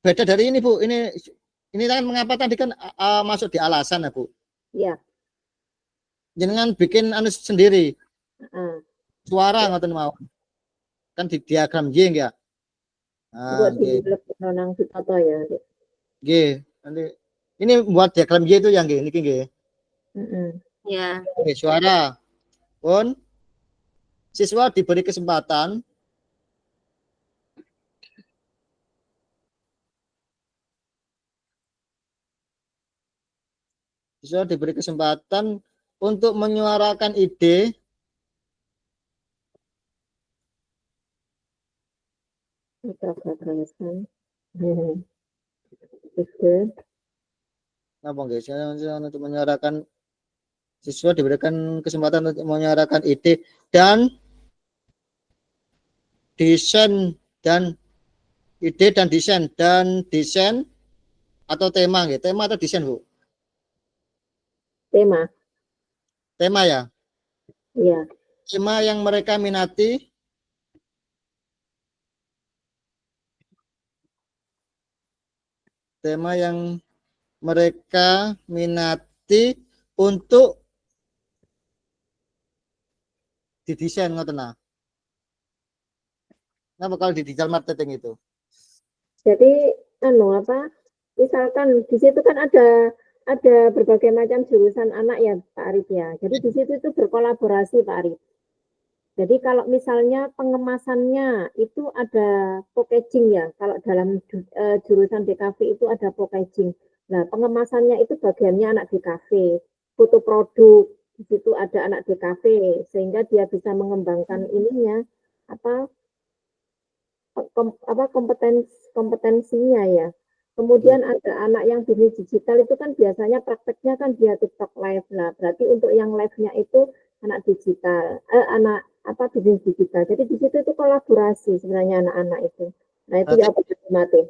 Speaker 1: beda dari ini Bu. Ini kan mengapa tadi kan masuk di alasan ya Bu.
Speaker 2: Ya.
Speaker 1: Jangan bikin anu sendiri. Suara
Speaker 2: Ya.
Speaker 1: ngoten mawon. Kan di diagram Y ya.
Speaker 2: Buat di nang Sitoto ya.
Speaker 1: Nggih. Nanti ini buat diagram Y itu yang nggih niki nggih.
Speaker 3: Ya.
Speaker 1: Oke, suara. Pun siswa diberi kesempatan untuk menyuarakan ide untuk menyuarakan siswa diberikan kesempatan untuk menyuarakan ide dan desain atau tema gitu. Tema atau desain Bu? Tema ya.
Speaker 2: Iya.
Speaker 1: Tema yang mereka minati. Tema yang mereka minati untuk didesain ngoten nah. Nah, kalau di digital marketing itu.
Speaker 2: Jadi misalkan di situ kan ada berbagai macam jurusan anak ya Pak Arif ya. Jadi di situ itu berkolaborasi Pak Arif. Jadi kalau misalnya pengemasannya itu ada packaging ya. Kalau dalam jurusan DKV itu ada packaging. Nah, pengemasannya itu bagiannya anak DKV. Foto produk, di situ ada anak DKV sehingga dia bisa mengembangkan ininya kompetensinya ya. Kemudian ada anak yang bisnis digital itu kan biasanya prakteknya kan dia TikTok live lah. Berarti untuk yang live-nya itu anak digital, bisnis digital. Jadi di situ itu kolaborasi sebenarnya anak-anak itu. Nah itu ya apa mati.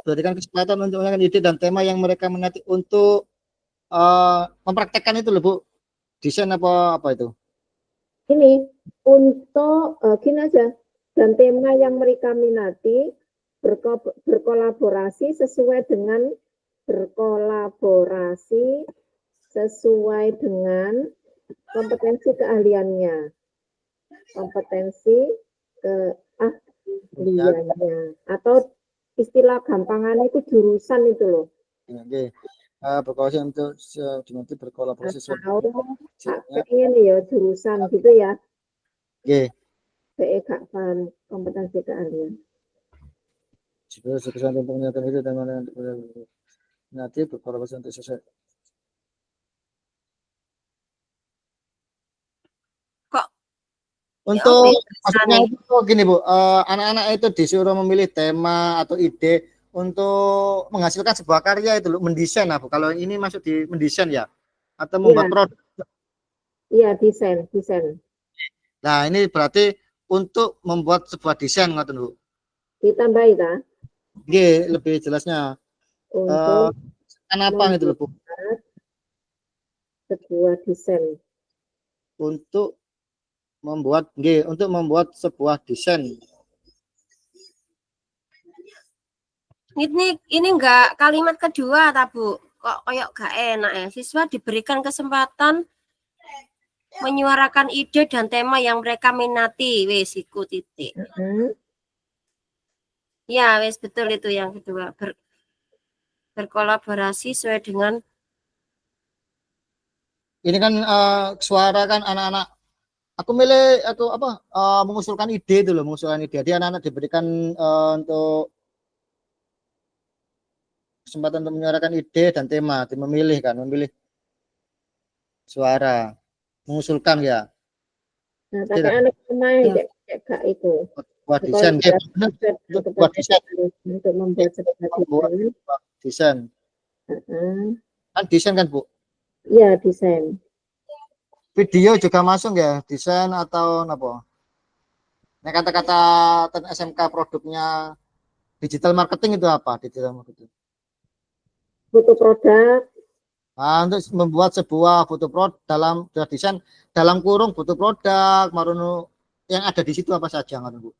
Speaker 1: Berikan kesempatan untuk menggunakan ide dan tema yang mereka minati untuk mempraktekkan itu loh Bu. Desain apa itu?
Speaker 2: Ini untuk gini aja. Dan tema yang mereka minati berkolaborasi sesuai dengan kompetensi keahliannya. Atau istilah gampangannya itu jurusan itu loh.
Speaker 1: Oke. Berkolaborasi untuk berkolaborasi
Speaker 2: pengen ya jurusan gitu ya.
Speaker 1: Oke.
Speaker 2: Gak paham kompetensi keahlian.
Speaker 1: Jika untuk menyatakan itu dan nanti berkolaborasi untuk sesuai.
Speaker 3: Kok
Speaker 1: untuk maksudnya itu gini Bu, anak-anak itu disuruh memilih tema atau ide untuk menghasilkan sebuah karya itu loh, mendesain Bu. Kalau ini masuk di mendesain ya atau membuat produk.
Speaker 2: Iya, desain.
Speaker 1: Nah, ini berarti untuk membuat sebuah desain ngoten Bu.
Speaker 2: Ditambahi ta?
Speaker 1: Oke, lebih jelasnya.
Speaker 2: Untuk
Speaker 1: kenapa gitu loh Bu?
Speaker 2: Sebuah desain.
Speaker 1: Untuk membuat sebuah desain.
Speaker 3: Ini enggak kalimat kedua ta Bu? Kok kayak gak enak ya. Siswa diberikan kesempatan menyuarakan ide dan tema yang mereka minati. Wes iku titik. Ya, wes betul itu yang kedua. Berkolaborasi sesuai dengan
Speaker 1: ini kan suara kan anak-anak. Aku mengusulkan ide itu loh, Jadi anak-anak diberikan untuk kesempatan untuk menyuarakan ide dan tema, memilih suara, mengusulkan ya.
Speaker 2: Nah, tapi anak pemain kayak itu.
Speaker 1: Buat desain, buat desain
Speaker 2: untuk membuat sebuah
Speaker 1: desain. Kan desain kan Bu?
Speaker 2: Iya, desain.
Speaker 1: Video juga masuk ya, desain atau apa? Nah, kata-kata SMK produknya digital marketing itu apa? Digital marketing.
Speaker 2: Foto produk.
Speaker 1: Nah, untuk membuat sebuah foto produk dalam desain dalam kurung foto produk, marunu yang ada di situ apa saja, Bu?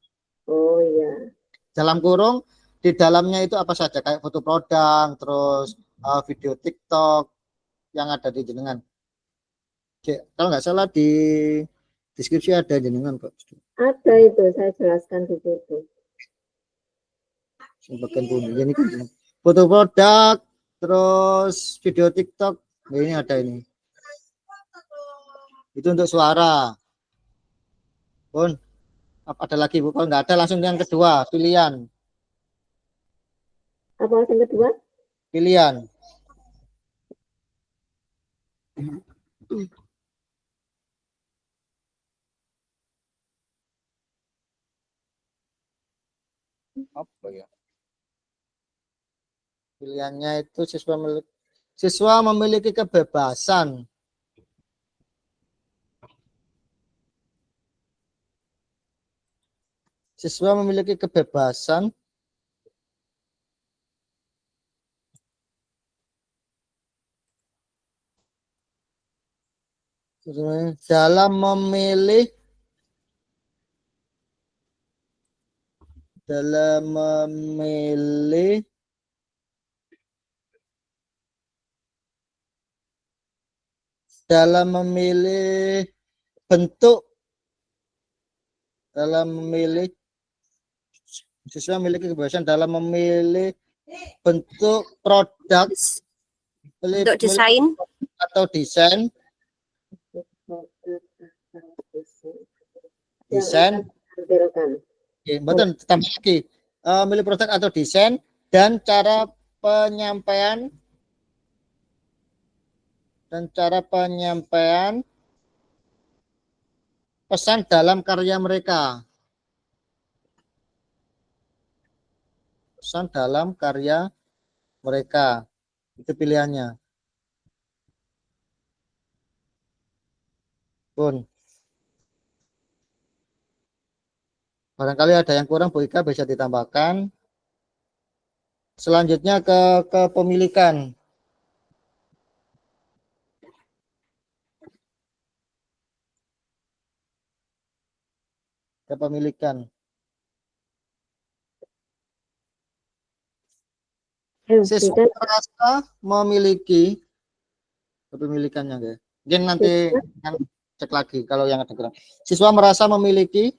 Speaker 2: Oh iya.
Speaker 1: Dalam kurung di dalamnya itu apa saja, kayak foto produk, terus video TikTok yang ada di jenengan. Kalau nggak salah di deskripsi ada jenengan kok.
Speaker 2: Ada itu, saya jelaskan di situ.
Speaker 1: Bagian pundi ini kan foto produk, terus video TikTok. Ini ada ini. Itu untuk suara. Pun ada lagi Bu? Kalau nggak ada langsung yang kedua, pilihan.
Speaker 2: Apa yang kedua?
Speaker 1: Pilihan. Apa ya? Pilihannya itu siswa memiliki kebebasan. Siswa memiliki kebebasan dalam memilih dalam memilih bentuk, dalam memilih siswa memiliki kebebasan dalam memilih bentuk produk,
Speaker 3: Untuk desain
Speaker 1: atau desain
Speaker 2: Tampilkan.
Speaker 1: betul, tambah lagi milih produk atau desain dan cara penyampaian pesan dalam karya mereka. Pesan dalam karya mereka. Itu pilihannya. Pun. Barangkali ada yang kurang, Bu Ika bisa ditambahkan. Selanjutnya ke kepemilikan. Kepemilikan. Siswa merasa memiliki kepemilikannya, guys. Mungkin nanti cek lagi kalau yang ada kurang. Siswa merasa memiliki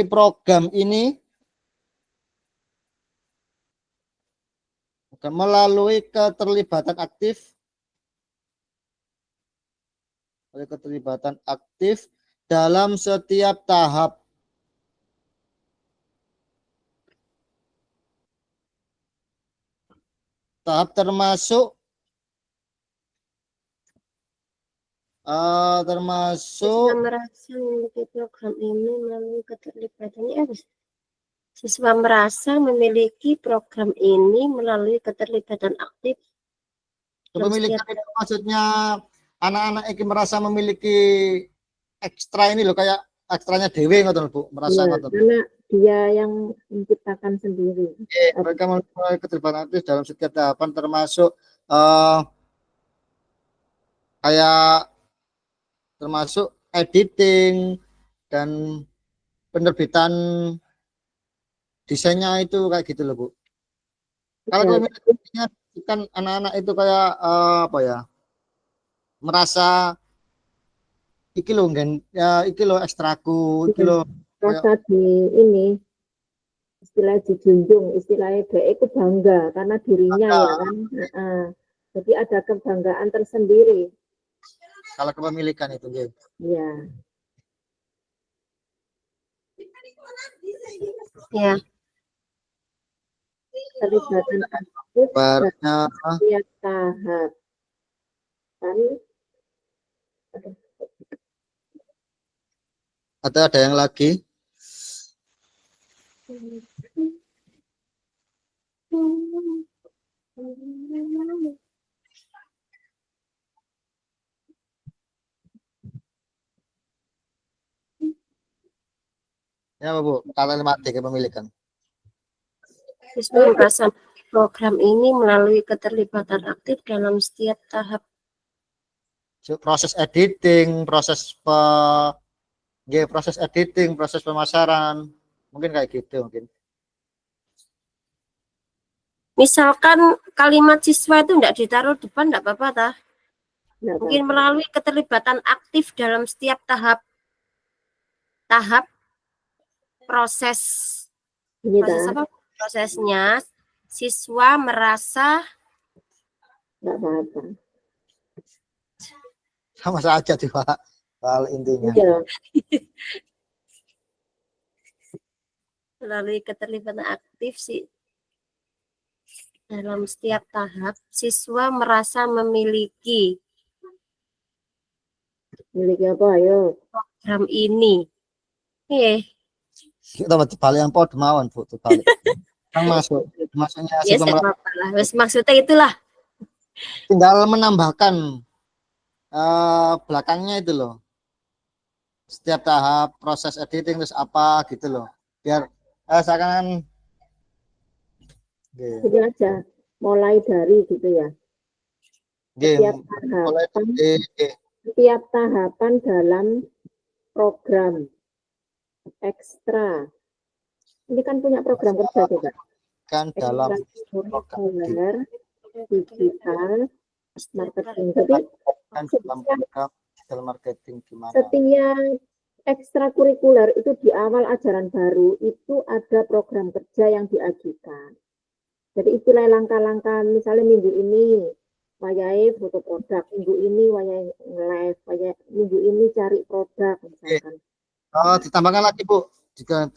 Speaker 1: program ini melalui keterlibatan aktif dalam setiap tahap termasuk
Speaker 3: siswa merasa memiliki program ini melalui keterlibatannya siswa merasa memiliki program ini melalui keterlibatan aktif.
Speaker 1: Kepemilikan itu maksudnya anak-anak ini merasa memiliki ekstra ini loh, kayak ekstranya dewe ngoten Bu, merasa ngoten.
Speaker 2: Karena dia yang menciptakan sendiri.
Speaker 1: Mereka memiliki keterlibatan aktif dalam setiap tahapan termasuk kayak termasuk editing dan penerbitan desainnya itu kayak gitu loh Bu. Kalau kepemilikannya kan anak-anak itu kayak apa ya, merasa iki lo ekstraku, iki lo
Speaker 2: rasa di ini istilah dijunjung, istilahnya dia itu bangga karena dirinya ya kan. Jadi ada kebanggaan tersendiri.
Speaker 1: Kalau kepemilikan itu ya.
Speaker 2: Iya.
Speaker 3: Ya.
Speaker 2: Keterlibatan aktif setiap tahap.
Speaker 1: Atau ada yang lagi? Ya Bu, kalimat kepemilikan.
Speaker 3: Siswa merasa program ini melalui keterlibatan aktif dalam setiap tahap
Speaker 1: proses editing, proses editing, proses pemasaran, mungkin kayak gitu mungkin.
Speaker 3: Misalkan kalimat siswa itu enggak ditaruh depan enggak apa-apa tah?
Speaker 2: Nggak
Speaker 3: Mungkin
Speaker 2: apa-apa.
Speaker 3: melalui keterlibatan aktif dalam setiap tahap proses
Speaker 2: Ini
Speaker 3: proses
Speaker 2: dah,
Speaker 3: apa? Prosesnya siswa merasa
Speaker 2: nggak apa-apa.
Speaker 1: Sama saja tuh Pak, hal intinya.
Speaker 2: Iya,
Speaker 3: melalui keterlibatan aktif sih dalam setiap tahap siswa merasa memiliki
Speaker 2: miliki apa? Ayo.
Speaker 3: program ini.
Speaker 1: Kita balik yang pod mawon Bu, balik. Kan masuknya
Speaker 3: Ya
Speaker 1: siswa
Speaker 3: saya apa lah. Maksudnya itulah.
Speaker 1: tinggal menambahkan belakangnya itu loh. Setiap tahap proses editing terus apa gitu loh. Biar seakan
Speaker 2: Jadi aja, mulai dari gitu ya. Setiap
Speaker 1: mulai
Speaker 2: tahapan,
Speaker 1: dari
Speaker 2: setiap tahapan dalam program ekstra. Ini kan punya program kerja juga.
Speaker 1: kan dalam
Speaker 2: Ekstrakurikuler, digital, marketing. Jadi
Speaker 1: kan dalam program digital marketing gimana?
Speaker 2: setiap ekstrakurikuler itu di awal ajaran baru itu ada program kerja yang diajukan. Jadi istilah langkah-langkah misalnya minggu ini wayai foto produk, minggu ini wayai live, minggu ini cari produk misalkan.
Speaker 1: Ditambahkan lagi Bu, jika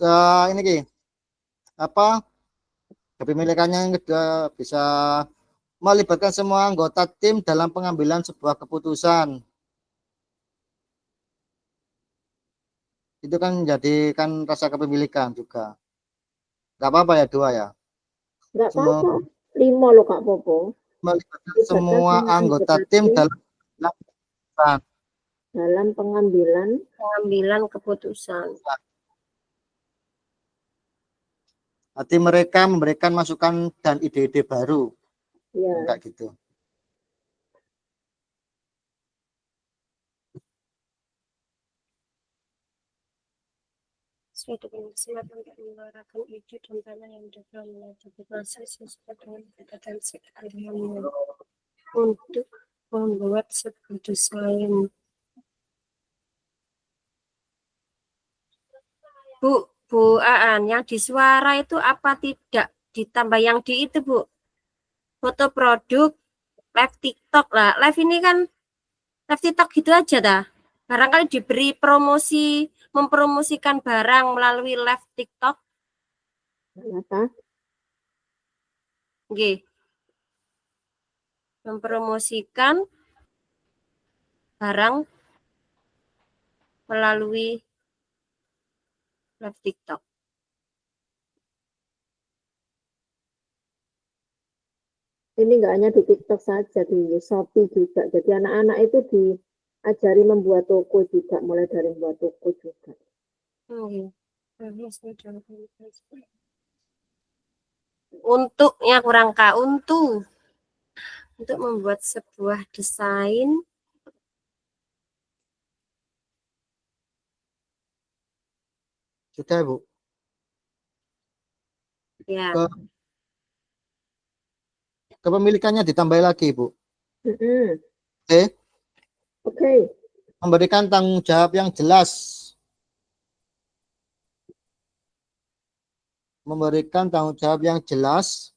Speaker 1: ini Ki, apa kepemilikannya yang kedua bisa melibatkan semua anggota tim dalam pengambilan sebuah keputusan. Itu kan menjadikan rasa kepemilikan juga. Gak apa-apa ya 2 ya.
Speaker 2: Enggak apa-apa. 5 loh Kak Popo.
Speaker 1: Melibatkan semua anggota tim
Speaker 2: dalam pengambilan
Speaker 3: keputusan.
Speaker 1: Arti mereka memberikan masukan dan ide-ide baru.
Speaker 2: ya.
Speaker 1: Kayak gitu.
Speaker 3: Suatu kesempatan untuk menyuarakan ide dan tema yang dapat menghadapi masa sesuai dengan kompetensi keahliannya untuk membuat sebuah desain. Bu Aan, yang di suara itu apa tidak ditambah yang di itu Bu? Foto produk, live TikTok lah. Live ini kan live TikTok gitu aja dah. Barangkali diberi promosi, mempromosikan barang melalui live TikTok.
Speaker 2: Kenapa?
Speaker 3: Oke. Mempromosikan barang melalui live TikTok.
Speaker 2: Ini enggak hanya di TikTok saja, di Shopee juga. Jadi anak-anak itu diajari membuat toko juga, mulai dari membuat toko juga.
Speaker 3: Untuknya kurang Kak, untuk membuat sebuah desain
Speaker 1: Sudah Bu.
Speaker 3: ya.
Speaker 1: Kepemilikannya ditambah lagi Bu.
Speaker 2: Oke.
Speaker 1: Memberikan tanggung jawab yang jelas. Memberikan tanggung jawab yang jelas.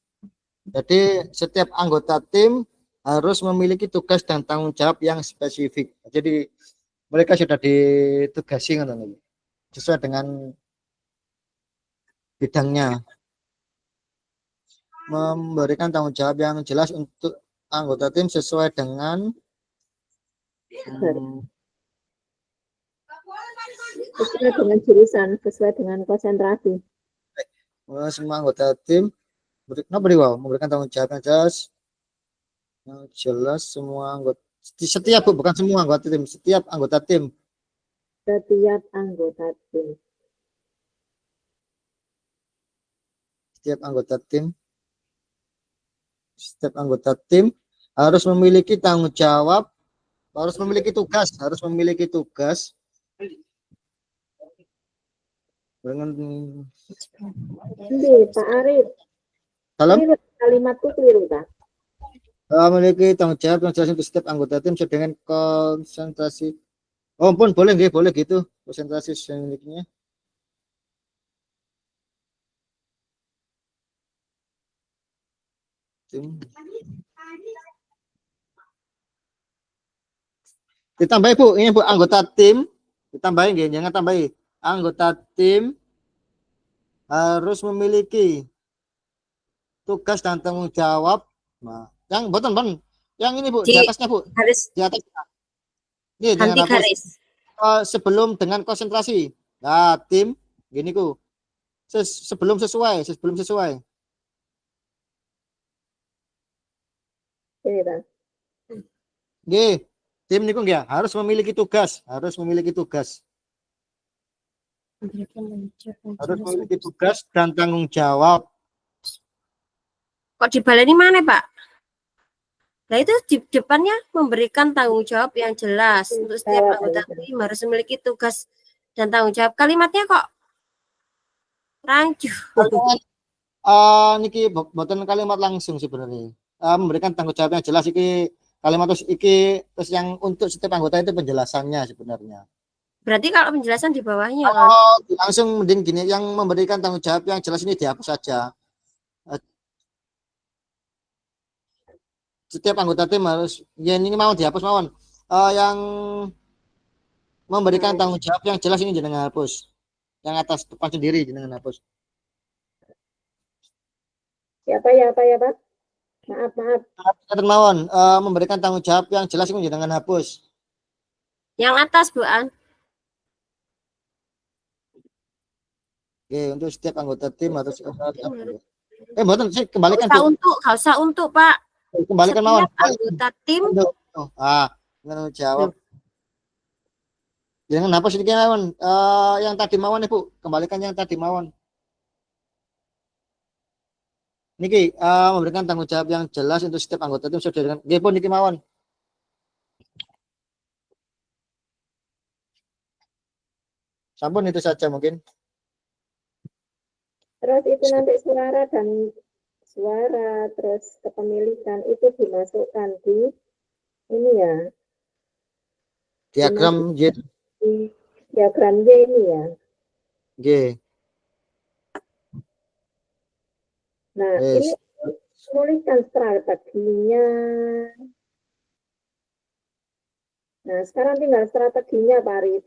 Speaker 1: Jadi setiap anggota tim harus memiliki tugas dan tanggung jawab yang spesifik. Jadi mereka sudah ditugasi sesuai dengan bidangnya. Memberikan tanggung jawab yang jelas untuk anggota tim sesuai dengan
Speaker 2: sesuai dengan jurusan, sesuai dengan konsentrasi.
Speaker 1: Semua anggota tim memberikan tanggung jawab yang jelas semua anggota setiap Bu, bukan semua anggota tim, setiap anggota tim.
Speaker 2: Setiap anggota tim.
Speaker 1: Setiap anggota tim harus memiliki tanggung jawab Harus memiliki tugas, harus memiliki tugas dengan
Speaker 2: Ini Pak Arif,
Speaker 1: dalam
Speaker 2: keliru kalimatku keliru tak?
Speaker 1: memiliki tanggung jawab yang jelas untuk setiap anggota tim sesuai dengan konsentrasi. Oh, pun boleh nggih, boleh gitu. Konsentrasi miliknya. Tim. Ditambahi Bu, ini Bu anggota tim. Ditambahi nggih, jangan tambahi. Anggota tim harus memiliki tugas dan tanggung jawab. Nah, yang boten, yang ini Bu, di atasnya Bu,
Speaker 3: Harus
Speaker 1: di atas. Nih, jangan
Speaker 3: ganti
Speaker 1: hapus.
Speaker 3: garis.
Speaker 1: Sebelum dengan konsentrasi. Nah, tim gini ku. Sebelum sesuai.
Speaker 2: Ini tak?
Speaker 1: Nggih, tim niku nggih harus memiliki tugas, harus memiliki tugas dan tanggung jawab.
Speaker 3: Kok dibaleni mana, Pak? Nah, itu di depannya memberikan tanggung jawab yang jelas untuk setiap anggota tim harus memiliki tugas dan tanggung jawab. Kalimatnya kok rancu.
Speaker 1: Kalimat niki boten kalimat langsung sebenarnya. Memberikan tanggung jawab yang jelas iki kalimat terus yang untuk setiap anggota itu penjelasannya sebenarnya.
Speaker 3: Berarti kalau penjelasan di bawahnya kan?
Speaker 1: Oh, langsung mending gini, yang memberikan tanggung jawab yang jelas ini dihapus saja. Setiap anggota tim harus, ya ini mau dihapus mawon. Yang memberikan tanggung jawab yang jelas ini jenengan hapus. Yang atas depan sendiri jenengan hapus.
Speaker 2: Siapa ya Pak? Maaf.
Speaker 1: Mawon, memberikan tanggung jawab yang jelas ini jenengan hapus.
Speaker 3: Yang atas, Bu An.
Speaker 1: Oke, untuk setiap anggota tim harus boten sih kembalikan
Speaker 3: Gak usah untuk Pak.
Speaker 1: Kembalikan mawon.
Speaker 3: Anggota tim.
Speaker 1: Dengan jawab. Jangan hapus sedikit mawon. Yang tadi mawon Ibu, kembalikan yang tadi mawon. Niki memberikan tanggung jawab yang jelas untuk setiap anggota tim sesuai dengan nggih pun niki mawon. Sampun itu saja mungkin.
Speaker 2: Terus itu nanti suara terus kepemilikan itu dimasukkan di ini ya.
Speaker 1: Diagram Y.
Speaker 2: Diagram Y ini ya.
Speaker 1: G.
Speaker 2: Nah, ini tuliskan strateginya. Nah, sekarang tinggal strateginya Pak Arif.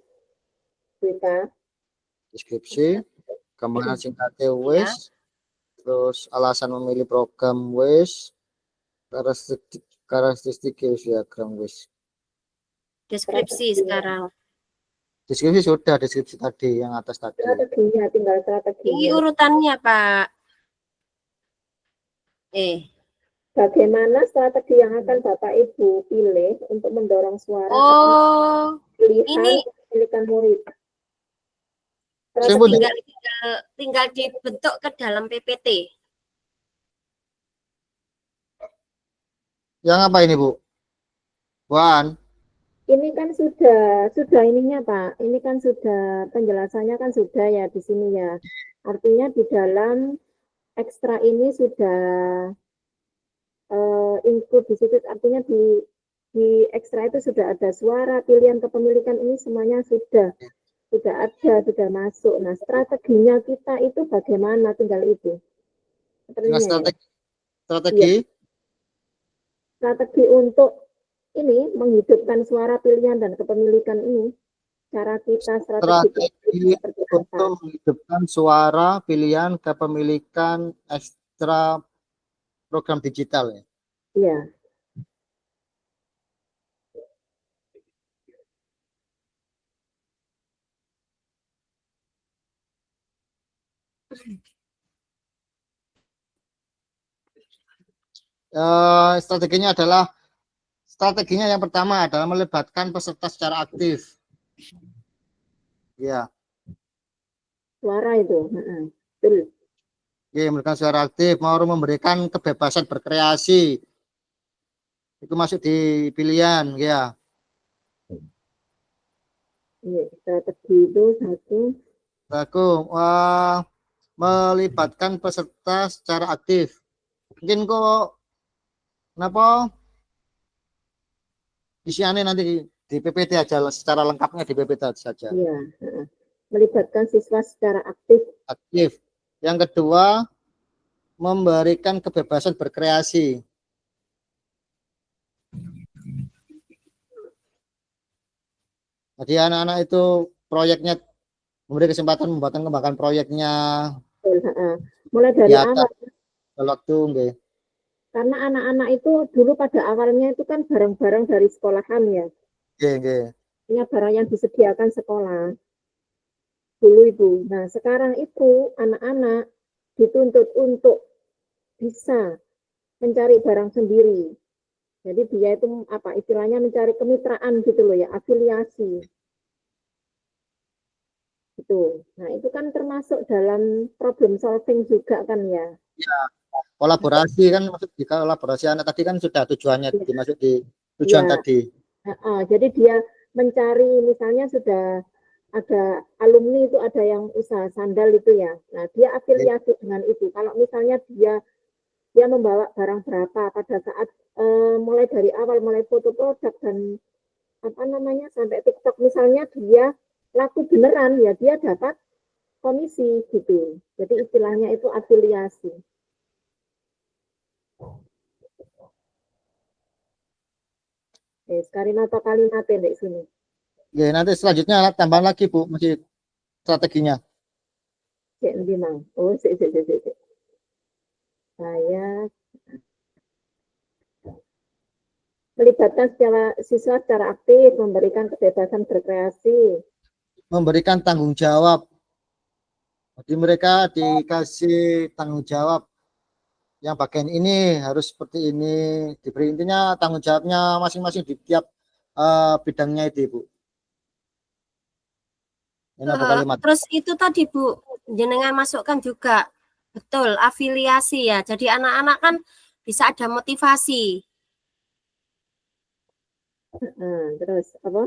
Speaker 1: Deskripsi, gambaran singkatnya wis, terus alasan memilih program wis, karakteristik diagram wis.
Speaker 3: Deskripsi sekarang.
Speaker 1: Deskripsi sudah, deskripsi tadi yang atas tadi.
Speaker 2: Strateginya, tinggal strateginya.
Speaker 3: Ini urutannya Pak.
Speaker 2: Bagaimana strategi yang akan Bapak Ibu pilih untuk mendorong suara pilihan pemilikan murid?
Speaker 3: Tinggal dibentuk ke dalam PPT.
Speaker 1: Yang apa ini Bu? Wan.
Speaker 2: Ini kan sudah ininya Pak. Ini kan sudah penjelasannya kan sudah ya di sini ya. Artinya di dalam ekstra ini sudah include di situ, artinya di ekstra itu sudah ada suara, pilihan kepemilikan ini semuanya sudah ada, sudah masuk. Nah, strateginya kita itu bagaimana, tinggal itu. Strategi untuk ini menghidupkan suara pilihan dan kepemilikan ini. Cara kita
Speaker 1: strategi untuk menghidupkan suara pilihan kepemilikan ekstra program digital ya.
Speaker 2: Iya.
Speaker 1: Strateginya yang pertama adalah melibatkan peserta secara aktif. Ya.
Speaker 2: Suara itu. Betul.
Speaker 1: Ya, melibatkan suara aktif, mau memberikan kebebasan berkreasi. Itu masuk di pilihan, ya.
Speaker 2: Strategi itu satu.
Speaker 1: Aku melibatkan peserta secara aktif. Mungkin kok kenapa isiannya nanti di PPT aja secara lengkapnya di PPT saja.
Speaker 2: Ya, melibatkan siswa secara aktif.
Speaker 1: Aktif. Yang kedua, memberikan kebebasan berkreasi. Jadi anak-anak itu proyeknya memberi kesempatan mengembangkan proyeknya
Speaker 2: Mulai dari
Speaker 1: di
Speaker 2: awal.
Speaker 1: waktu nggih.
Speaker 2: Karena anak-anak itu dulu pada awalnya itu kan barang-barang dari sekolahan ya.
Speaker 1: Nggih, nggih.
Speaker 2: Ini barang yang disediakan sekolah dulu itu. Nah, sekarang itu anak-anak dituntut untuk bisa mencari barang sendiri. Jadi dia itu apa istilahnya mencari kemitraan gitu loh ya, afiliasi. Itu. Nah, itu kan termasuk dalam problem solving juga kan ya.
Speaker 1: Ya, kolaborasi kan maksud di kolaborasi anak tadi kan sudah tujuannya
Speaker 2: Ya.
Speaker 1: dimasuk di tujuan
Speaker 2: Ya.
Speaker 1: tadi.
Speaker 2: Jadi dia mencari misalnya sudah ada alumni itu ada yang usaha sandal itu ya. Nah, dia afiliasi dengan itu. Kalau misalnya dia membawa barang berapa pada saat mulai dari awal mulai foto produk dan apa namanya sampai TikTok misalnya dia laku beneran ya dia dapat komisi gitu. Jadi istilahnya itu afiliasi. Sekarang atau kalimatnya di sini.
Speaker 1: Oke, nanti selanjutnya tambah lagi Bu, masih strateginya.
Speaker 2: Oh, saya melibatkan siswa secara aktif, memberikan kebebasan berkreasi,
Speaker 1: memberikan tanggung jawab. Jadi mereka dikasih tanggung jawab yang bagian ini harus seperti ini, diberi intinya tanggung jawabnya masing-masing di tiap bidangnya itu Bu. Ini kalimat.
Speaker 3: Terus itu tadi Bu, jenengan masukkan juga betul afiliasi ya. Jadi anak-anak kan bisa ada motivasi.
Speaker 2: Terus apa?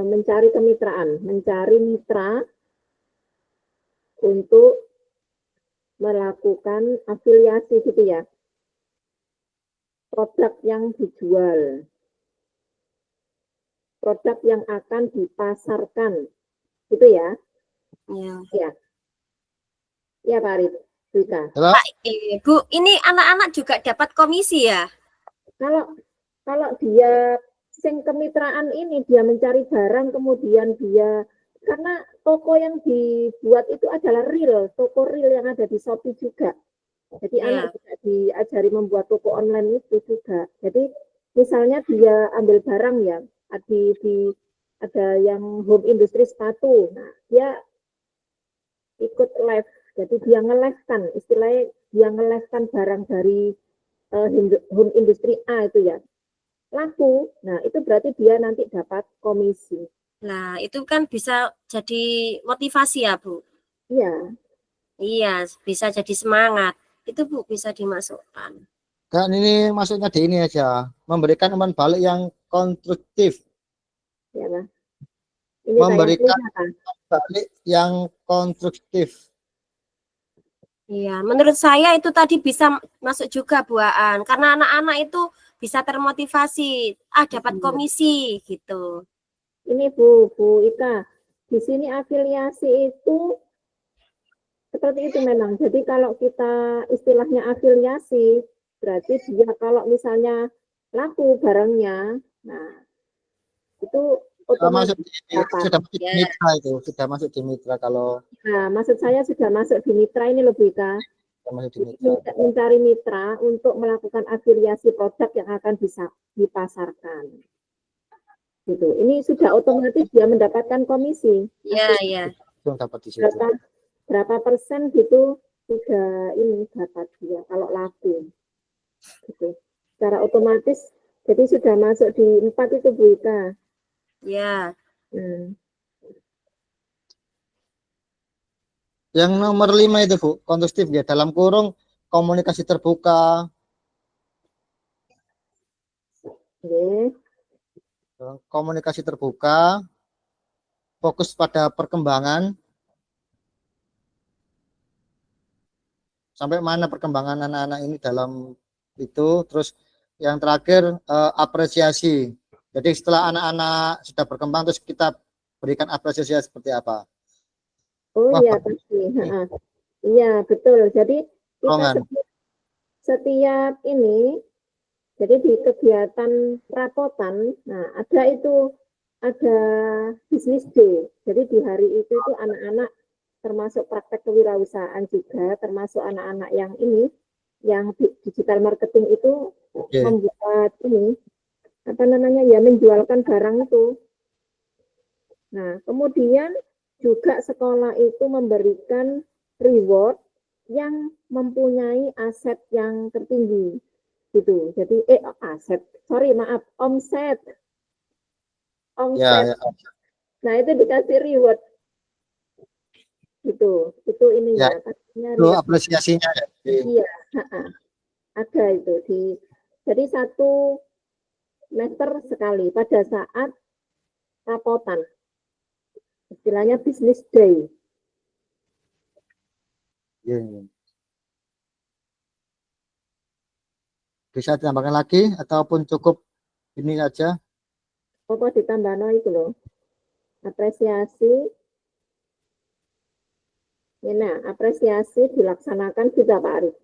Speaker 2: Mencari kemitraan, mencari mitra untuk melakukan afiliasi gitu ya. Produk yang dijual, produk yang akan dipasarkan, gitu ya. Ya, ya Pak Arif.
Speaker 3: Pak, Bu, ini anak-anak juga dapat komisi ya?
Speaker 2: Kalau dia sing kemitraan ini dia mencari barang kemudian dia karena toko yang dibuat itu adalah real, toko real yang ada di Shopee juga. Jadi anak juga diajari membuat toko online itu juga. Jadi misalnya dia ambil barang ya, ada yang home industry sepatu. Nah, dia ikut live. Jadi dia nge-live-kan, istilahnya dia nge-live-kan barang dari home industry A itu ya. Laku. Nah, itu berarti dia nanti dapat komisi.
Speaker 3: Nah, itu kan bisa jadi motivasi ya, Bu?
Speaker 2: Iya.
Speaker 3: Iya, bisa jadi semangat. Itu Bu bisa dimasukkan.
Speaker 1: Dan ini maksudnya di ini aja, memberikan umpan balik yang konstruktif.
Speaker 2: Ya, Pak. Ini
Speaker 1: memberikan umpan balik yang konstruktif.
Speaker 3: Iya, menurut saya itu tadi bisa masuk juga Bu Aan, karena anak-anak itu bisa termotivasi, dapat komisi gitu.
Speaker 2: Ini Bu Ika, di sini afiliasi itu seperti itu memang. Jadi kalau kita istilahnya afiliasi, berarti dia kalau misalnya laku barangnya, nah itu otomatis
Speaker 1: sudah masuk di mitra itu, sudah masuk di mitra kalau.
Speaker 2: Nah, maksud saya sudah masuk di mitra ini lebih Kak. Mencari mitra untuk melakukan afiliasi produk yang akan bisa dipasarkan. Gitu. Ini sudah otomatis dia mendapatkan komisi.
Speaker 3: Iya.
Speaker 2: Berapa persen gitu sudah ini dapat dia kalau laku. Gitu. Secara otomatis jadi sudah masuk di 4 itu Bu Ika.
Speaker 3: Iya.
Speaker 1: Yang nomor 5 itu Bu, konstruktif ya, dalam kurung komunikasi terbuka. Komunikasi terbuka. fokus pada perkembangan, sampai mana perkembangan anak-anak ini dalam itu. Terus yang terakhir apresiasi. Jadi setelah anak-anak sudah berkembang, terus kita berikan apresiasi seperti apa.
Speaker 2: Oh
Speaker 1: Wah,
Speaker 2: iya
Speaker 1: bagus
Speaker 2: pasti.
Speaker 1: nih,
Speaker 2: Iya betul. Jadi kita
Speaker 1: dorongan.
Speaker 2: setiap ini, jadi di kegiatan rapotan, nah ada business day. Jadi di hari itu anak-anak termasuk praktek kewirausahaan juga, termasuk anak-anak yang ini, yang digital marketing itu
Speaker 1: Oke.
Speaker 2: membuat ini, apa namanya ya, menjualkan barang itu. Nah, kemudian juga sekolah itu memberikan reward yang mempunyai aset yang tertinggi gitu. Jadi omset.
Speaker 1: Ya, ya.
Speaker 2: Nah, itu dikasih reward gitu. Itu
Speaker 1: Ya,
Speaker 2: ininya, pastinya
Speaker 1: itu
Speaker 2: reward.
Speaker 1: apresiasinya ya.
Speaker 2: Iya, ada itu jadi 1 semester sekali pada saat rapotan. Istilahnya business day.
Speaker 1: Ya, ya. Bisa ditambahkan lagi ataupun cukup ini saja?
Speaker 2: Apa ditambah itu loh. Apresiasi. Nah, apresiasi dilaksanakan juga Pak Arif.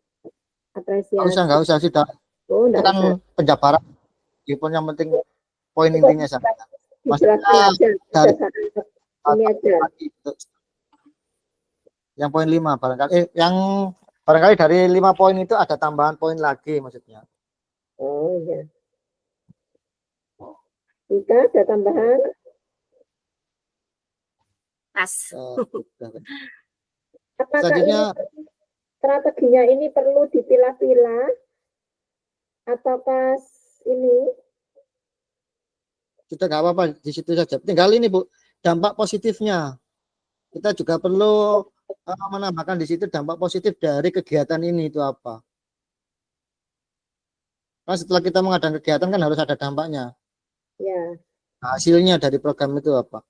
Speaker 2: Apresiasi.
Speaker 1: Nggak usah sih.
Speaker 2: Oh,
Speaker 1: Itu
Speaker 2: enggak
Speaker 1: kan
Speaker 2: usah.
Speaker 1: penjabaran. Meskipun yang penting poin
Speaker 2: Cukup
Speaker 1: intinya sama.
Speaker 2: dijelaskan
Speaker 1: Maksudnya
Speaker 2: aja.
Speaker 1: dari
Speaker 2: Ini aja.
Speaker 1: yang poin 5 barangkali. Yang barangkali dari 5 poin itu ada tambahan poin lagi maksudnya.
Speaker 2: Oh iya. Jika ada tambahan.
Speaker 3: Pas.
Speaker 2: Apakah
Speaker 1: Selanjutnya
Speaker 2: ini strateginya ini perlu dipilah-pilah atau pas ini?
Speaker 1: kita nggak apa-apa di situ saja. Tinggal ini Bu, dampak positifnya. Kita juga perlu menambahkan di situ dampak positif dari kegiatan ini itu apa. Nah, setelah kita mengadakan kegiatan kan harus ada dampaknya.
Speaker 2: Ya.
Speaker 1: Nah, hasilnya dari program itu apa?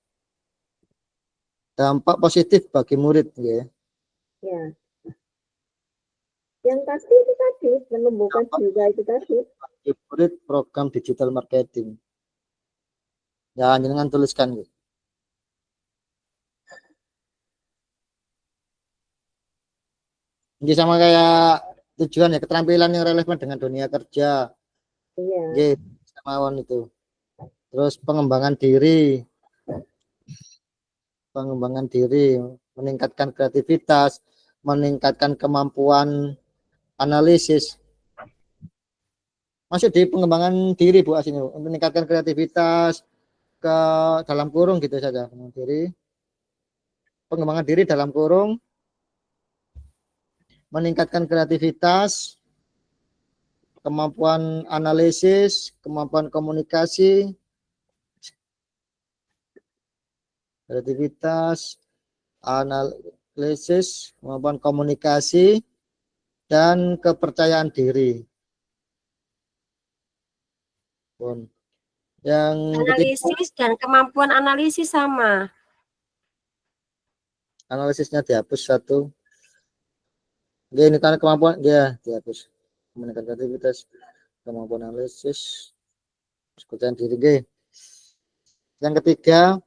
Speaker 1: Dampak positif bagi murid, ya.
Speaker 2: Ya. Yang pasti itu tadi menumbuhkan jiwa itu tadi.
Speaker 1: Bagi murid program digital marketing. Ya, jangan tuliskan gitu. Ini sama kayak tujuan ya, keterampilan yang relevan dengan dunia kerja.
Speaker 2: Iya.
Speaker 1: Gitu, sama itu. Terus pengembangan diri, meningkatkan kreativitas, meningkatkan kemampuan analisis. Masuk di pengembangan diri Bu asini, meningkatkan kreativitas ke dalam kurung gitu saja. Pengembangan diri dalam kurung, meningkatkan kreativitas, kemampuan analisis, kemampuan komunikasi, kreativitas, analisis, kemampuan komunikasi, dan kepercayaan diri. Yang
Speaker 3: Analisis dan kemampuan analisis sama.
Speaker 1: Analisisnya dihapus 1. Dia ini kan kemampuan dia dihapus. Meningkatkan kreativitas, kemampuan analisis, kepercayaan diri. G. Yang ketiga,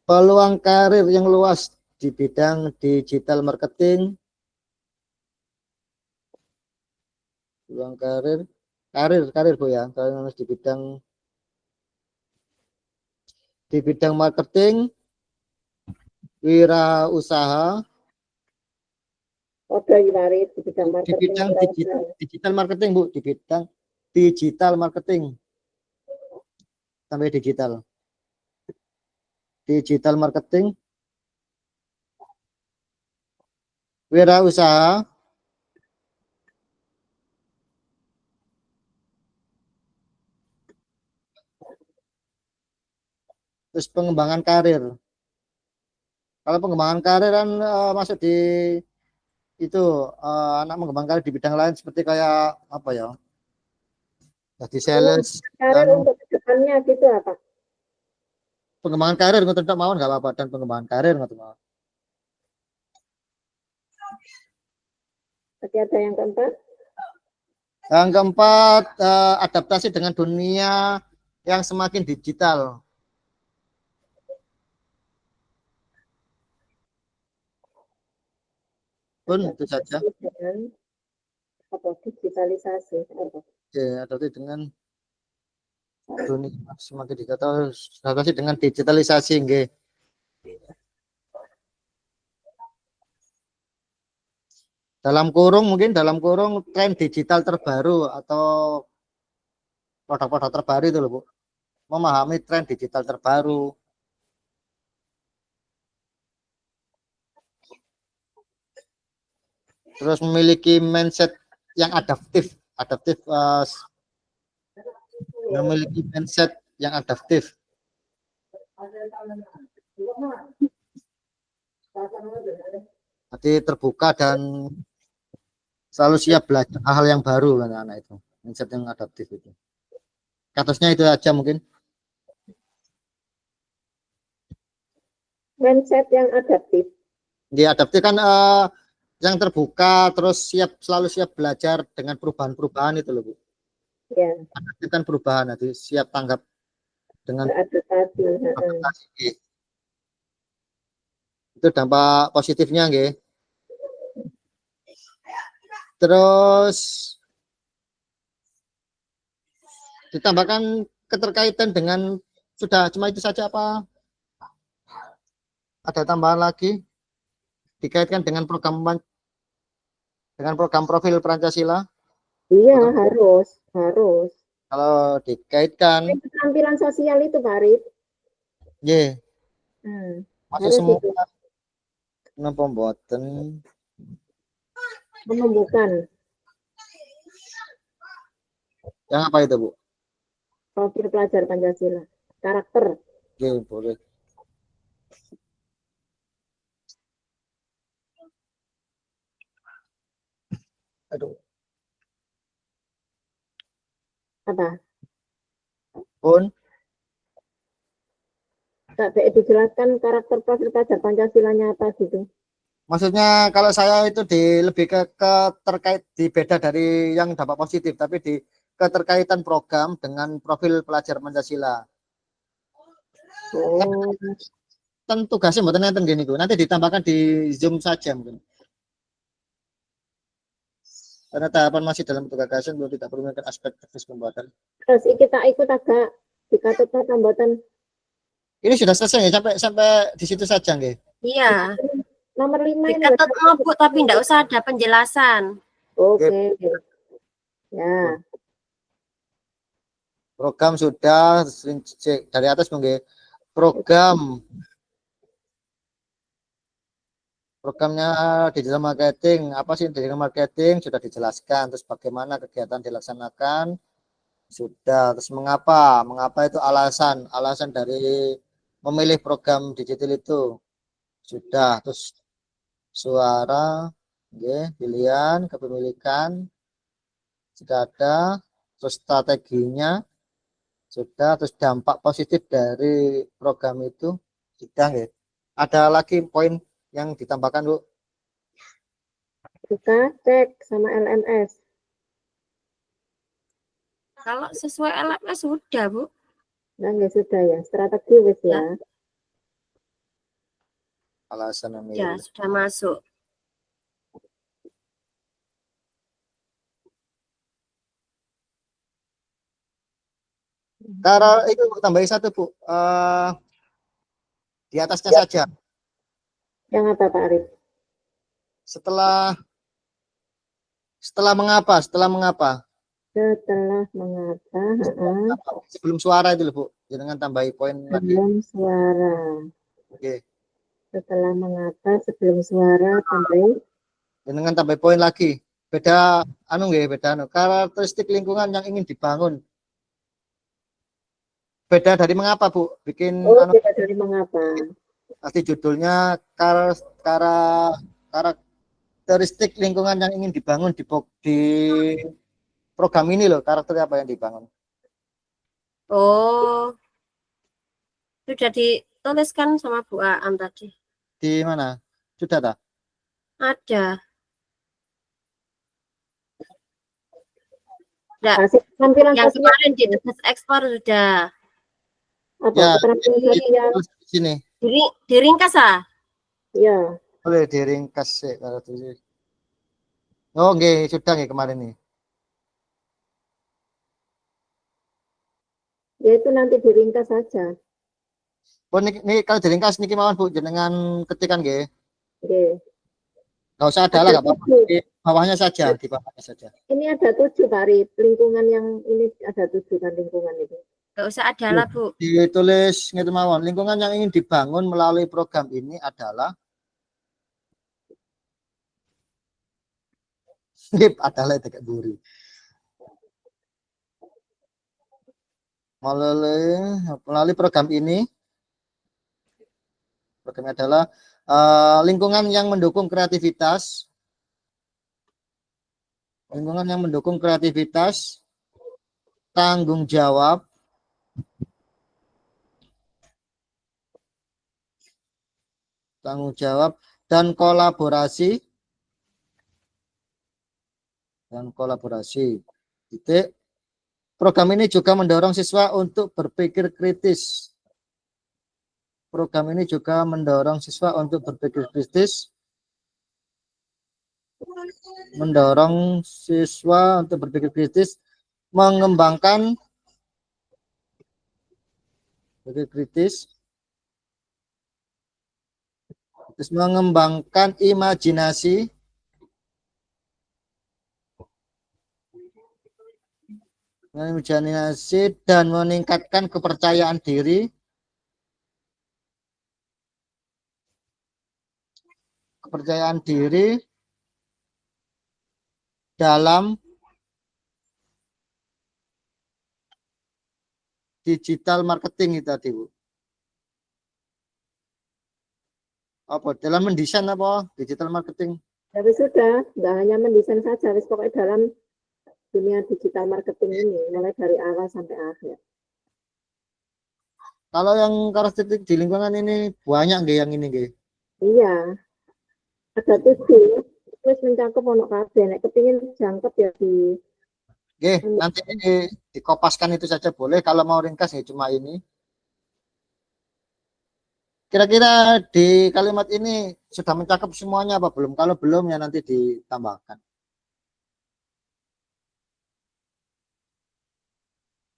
Speaker 1: peluang karir yang luas di bidang digital marketing. Peluang karir Bu ya, kalau di bidang marketing, wirausaha,
Speaker 2: di bidang
Speaker 1: di
Speaker 2: marketing.
Speaker 1: bidang digital marketing Bu, di bidang digital marketing sampai digital marketing, wirausaha, terus pengembangan karir. Kalau pengembangan karir kan masuk di itu anak mengembangkan karir di bidang lain seperti kayak apa ya? Jadi sales
Speaker 2: Karir
Speaker 1: dan
Speaker 2: untuk kedepannya gitu apa?
Speaker 1: pengembangan karir ngoten tok mawon nggak apa-apa, dan pengembangan karir ngoten mawon.
Speaker 2: Tapi ada yang keempat,
Speaker 1: Yang keempat, adaptasi dengan dunia yang semakin digital. Pun itu saja.
Speaker 2: dengan apa digitalisasi apa?
Speaker 1: Oke, adaptasi dengan dunia semakin digital, adaptasi dengan digitalisasi nggih. Mungkin dalam kurung tren digital terbaru atau produk-produk terbaru itu loh Bu. Memahami tren digital terbaru. Terus memiliki mindset yang adaptif, memiliki mindset yang adaptif. Jadi terbuka dan selalu siap belajar hal yang baru kan anak itu. Mindset yang adaptif itu. Katusnya itu aja mungkin.
Speaker 2: Mindset yang adaptif.
Speaker 1: Dia adaptif kan yang terbuka, terus selalu siap belajar dengan perubahan-perubahan itu loh Bu.
Speaker 2: Ya,
Speaker 1: Adaptif kan perubahan, nanti siap tanggap dengan
Speaker 2: beradaptasi.
Speaker 1: adaptasi. Itu dampak positifnya nggih. Terus ditambahkan keterkaitan dengan, sudah cuma itu saja apa? Ada tambahan lagi dikaitkan dengan program profil Pancasila?
Speaker 2: Iya, harus.
Speaker 1: Kalau dikaitkan,
Speaker 2: Keterampilan sosial itu, Pak Arif.
Speaker 1: ya, masuk
Speaker 2: Harus
Speaker 1: semua.
Speaker 2: itu.
Speaker 1: Napa mboten?
Speaker 2: Menumbuhkan
Speaker 1: Yang apa itu Bu?
Speaker 2: profil pelajar Pancasila. Karakter.
Speaker 1: Oke, boleh. Aduh.
Speaker 2: Apa?
Speaker 1: Pun
Speaker 2: Tak dijelaskan karakter profil pelajar Pancasilanya apa gitu.
Speaker 1: maksudnya kalau saya itu lebih ke terkait di beda dari yang dampak positif, tapi di keterkaitan program dengan profil pelajar Pancasila.
Speaker 2: Oh,
Speaker 1: Kan tugasnya mboten nenten gini Bu. Nanti ditambahkan di Zoom saja mungkin. Karena tahapan masih dalam bentuk gagasan, belum tidak perlu menggunakan aspek teknis pembuatan.
Speaker 2: terus kita ikut agak dikatut tambahan.
Speaker 1: Ini sudah selesai ya, sampai di situ saja nggih.
Speaker 3: Iya.
Speaker 2: Nomor 5 ini.
Speaker 3: Dikatut mau Bu, tapi enggak usah ada penjelasan.
Speaker 2: Oke. Ya.
Speaker 1: Program sudah dari atas mungkin. Programnya digital marketing, apa sih digital marketing sudah dijelaskan, terus bagaimana kegiatan dilaksanakan sudah, terus mengapa itu alasan dari memilih program digital itu sudah, terus suara, pilihan kepemilikan sudah ada, terus strateginya sudah, terus dampak positif dari program itu sudah ya. Ada lagi poin yang ditambahkan Bu?
Speaker 2: Kita cek sama LMS.
Speaker 3: Kalau sesuai LMS sudah Bu.
Speaker 2: Nah, ya sudah ya, strategi wis ya.
Speaker 1: Alasan
Speaker 3: Ya,
Speaker 1: memilih.
Speaker 3: sudah masuk.
Speaker 1: Cara itu tambahin satu Bu, di atasnya saja.
Speaker 2: Yang apa Pak Arif?
Speaker 1: Setelah mengapa?
Speaker 2: Setelah mengapa?
Speaker 1: Sebelum suara itu loh Bu. Jangan tambahi poin lagi.
Speaker 2: Sebelum suara.
Speaker 1: Oke.
Speaker 2: Setelah mengapa sebelum suara tambahin.
Speaker 1: Jangan tambahi poin lagi. Beda karakteristik lingkungan yang ingin dibangun. Beda dari mengapa Bu? Bikin
Speaker 2: beda dari mengapa.
Speaker 1: Pasti judulnya karakteristik lingkungan yang ingin dibangun di program ini loh, karakter apa yang dibangun.
Speaker 3: Oh. Sudah dituliskan sama Bu Aan tadi.
Speaker 1: Di mana? Sudah tak?
Speaker 3: Ada. Enggak,
Speaker 2: Hasil tampilan
Speaker 3: yang
Speaker 2: sosial
Speaker 3: kemarin di tugas ekspor sudah.
Speaker 2: apa?
Speaker 1: Ya,
Speaker 2: Keterampilan
Speaker 1: di
Speaker 2: sosial.
Speaker 1: di sini.
Speaker 3: Diringkas ah.
Speaker 2: Ya,
Speaker 1: Boleh diringkas sih kalau itu. Oh, nggih, sudah nggih kemarin nih.
Speaker 2: ya itu nanti diringkas saja.
Speaker 1: Oh, niki kalau diringkas niki mawon Bu jenengan ketikan nggih.
Speaker 2: Oke.
Speaker 1: Enggak usah ada lah
Speaker 2: Ada
Speaker 1: enggak apa-apa.
Speaker 2: 7.
Speaker 1: Di bawahnya saja, di bawahnya saja.
Speaker 2: Ini ada 7 Pari. Lingkungan yang ini ada 7 kan lingkungan itu.
Speaker 3: Enggak usah ada lah, Bu.
Speaker 1: Ditulis ngeten mawon, lingkungan yang ingin dibangun melalui program ini adalah adalah tidak buri. Melalui program ini, programnya adalah lingkungan yang mendukung kreativitas, tanggung jawab, dan kolaborasi, Titik. Program ini juga mendorong siswa untuk berpikir kritis. Mengembangkan imajinasi, dan meningkatkan kepercayaan diri, dalam digital marketing itu tadi, Bu. Apa dalam mendesain apa digital marketing?
Speaker 2: Tapi sudah, nggak hanya mendesain saja, wis pokoknya dalam dunia digital marketing ini, mulai dari awal sampai akhir.
Speaker 1: Kalau yang karakteristik di lingkungan ini banyak nggih yang ini nggih.
Speaker 2: Iya, ada 7. Terus mencakup ono kabeh, nek kepingin jangkep ya di
Speaker 1: Nggih, nanti dikopaskan itu saja boleh. Kalau mau ringkas ya cuma ini. Kira-kira di kalimat ini sudah mencakup semuanya apa belum? Kalau belum ya nanti ditambahkan.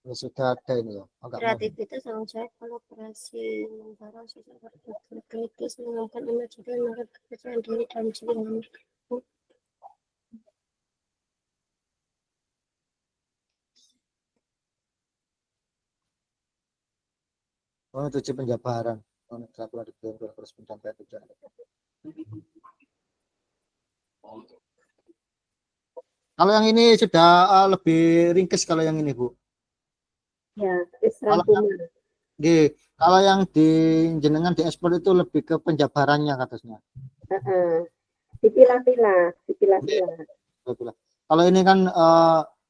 Speaker 1: Ya, sudah ada ini ya.
Speaker 3: Kreativitas, tanggung jawab, kolaborasi, mendorong siswa berpikir kritis, mengembangkan imajinasi, menurut kepercayaan diri dan jaringan.
Speaker 1: Oh, itu penjabaran. Kalau yang ini sudah lebih ringkes kalau yang ini, Bu.
Speaker 2: ya, wis
Speaker 1: Kalau
Speaker 2: rangkuman.
Speaker 1: kalau yang di jenengan di ekspor itu lebih ke penjabarannya katanya.
Speaker 2: Dipilah-pilah, dipilah-pilah.
Speaker 1: Kalau ini kan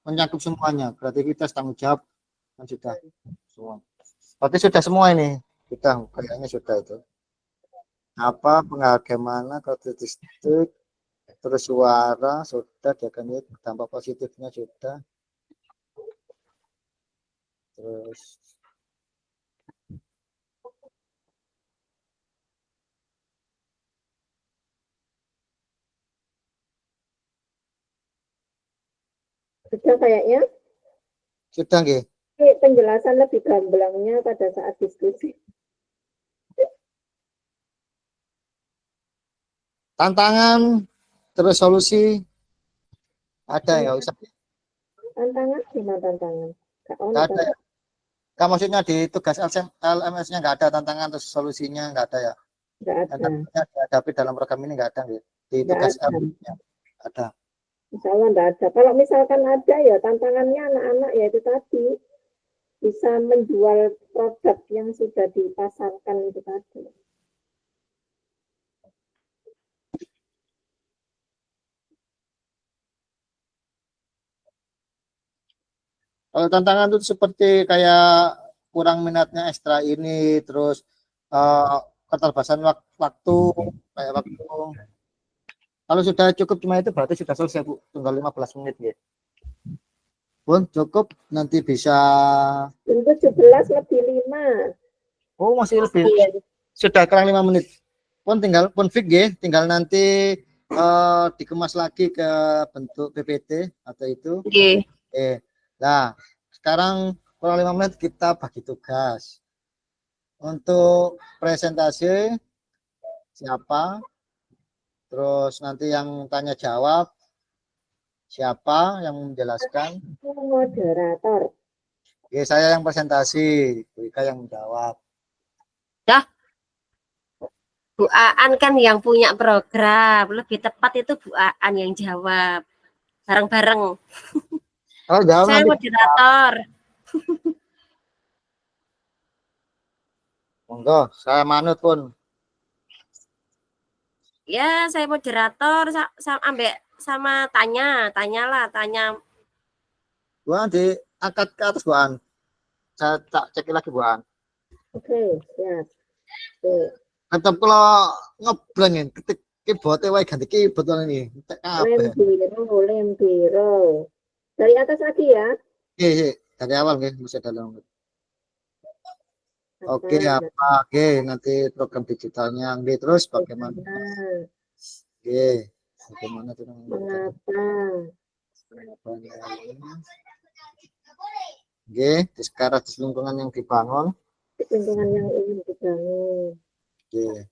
Speaker 1: mencakup semuanya, kreativitas, tanggung jawab kan sudah semua. Berarti sudah semua ini. Sudah, kayaknya sudah itu. Apa bagaimana karakteristik, terus suara sudah, dampak positifnya sudah. Terus
Speaker 2: Sudah kayaknya.
Speaker 1: sudah nggih.
Speaker 2: Penjelasan lebih gamblangnya pada saat diskusi.
Speaker 1: Tantangan, terus solusi ada ya usah.
Speaker 2: Tantangan gimana tantangan?
Speaker 1: Nggak ada ya. Nggak, maksudnya di tugas LMS-nya nggak ada tantangan terus solusinya nggak ada ya.
Speaker 2: Nggak ada.
Speaker 1: Tantangannya dihadapi dalam program ini nggak ada gitu. Di
Speaker 2: Nggak
Speaker 1: tugas
Speaker 2: ada.
Speaker 1: LMS-nya ada.
Speaker 2: Insya Allah nggak ada. Kalau misalkan ada ya tantangannya anak-anak ya itu tadi bisa menjual produk yang sudah dipasarkan itu tadi.
Speaker 1: Kalau tantangan itu seperti kayak kurang minatnya ekstra ini, terus keterbatasan waktu, kayak waktu. Kalau sudah cukup cuma itu berarti sudah selesai Bu, tinggal 15 menit ya. Pun cukup, nanti bisa.
Speaker 2: Untuk 17 lebih 5.
Speaker 1: Oh masih lebih,
Speaker 3: Iya.
Speaker 1: sudah kurang 5 menit. Pun fix ya, tinggal nanti dikemas lagi ke bentuk PPT atau itu.
Speaker 3: Oke.
Speaker 1: Nah sekarang kurang 5 menit kita bagi tugas. Untuk presentasi siapa, terus nanti yang tanya jawab siapa yang menjelaskan.
Speaker 2: Moderator.
Speaker 1: Oke, saya yang presentasi, Bu Ika yang menjawab.
Speaker 3: Bu Aan kan yang punya program, lebih tepat itu Bu Aan yang jawab. Bareng-bareng.
Speaker 1: Kalau jawab
Speaker 3: Saya
Speaker 1: nanti
Speaker 3: moderator.
Speaker 1: monggo, saya manut pun.
Speaker 3: Ya, saya moderator ambek sama tanyalah, tanya.
Speaker 1: Bu An diangkat ke atas Bu An. Saya tak cek lagi Bu An.
Speaker 2: Oke, siap. Oke.
Speaker 1: Tetap kalau ngeblengin ketik keyboardnya wae ganti keyboard ini.
Speaker 2: Lem biru. Dari atas lagi ya.
Speaker 1: Iya, dari awal nggih, bisa dalam. Oke, apa? Oke, nanti program digitalnya nggih, terus bagaimana? Oke, bagaimana itu namanya?
Speaker 2: Mengapa?
Speaker 1: Oke, sekarang lingkungan yang dibangun.
Speaker 2: Lingkungan yang ingin dibangun.
Speaker 1: Oke.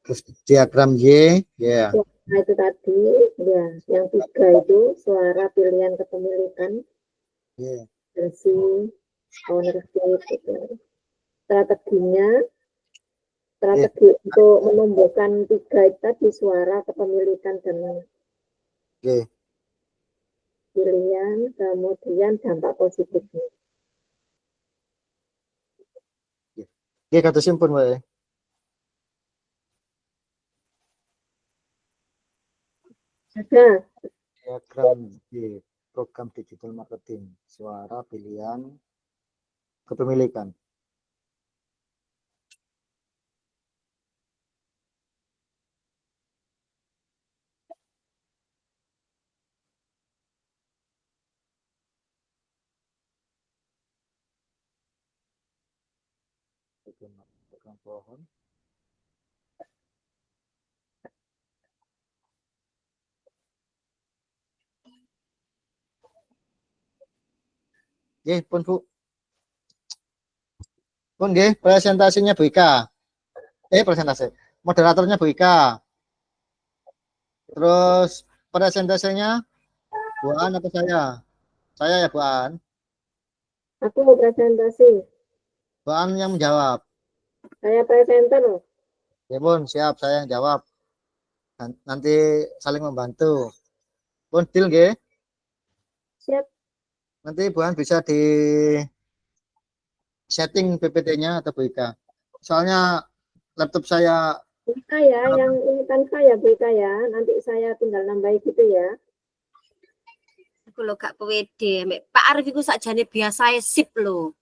Speaker 1: Terus diagram Y, ya.
Speaker 2: Nah, itu tadi, ya. Yang 3 itu suara pilihan kepemilikan, versi ownership, gitu. Strateginya, strategi untuk menumbuhkan 3 itu tadi, suara kepemilikan dan pilihan, kemudian dampak positifnya.
Speaker 1: Oke, kata simpun wae.
Speaker 2: Ada.
Speaker 1: Diagram Y, program digital marketing, suara pilihan kepemilikan. Program pohon. Oke, pun Bu. Pun nggih, presentasinya Bu Ika. Presentasi. Moderatornya Bu Ika. Terus presentasinya Bu An atau saya? Saya ya Bu An.
Speaker 2: Aku mau presentasi.
Speaker 1: Bu An yang menjawab.
Speaker 2: Saya presenter.
Speaker 1: Ya pun, siap, saya yang jawab. Nanti saling membantu. Pun deal nggih.
Speaker 2: Siap.
Speaker 1: Nanti Bu An bisa di setting PPT-nya atau Bu Ika. Soalnya laptop saya
Speaker 2: Bu Ika ya, yang ini kan saya Bu Ika ya. Nanti saya tinggal nambahin gitu ya.
Speaker 3: Aku lo gak pede, Pak Arif iku sakjane biasa sip lo.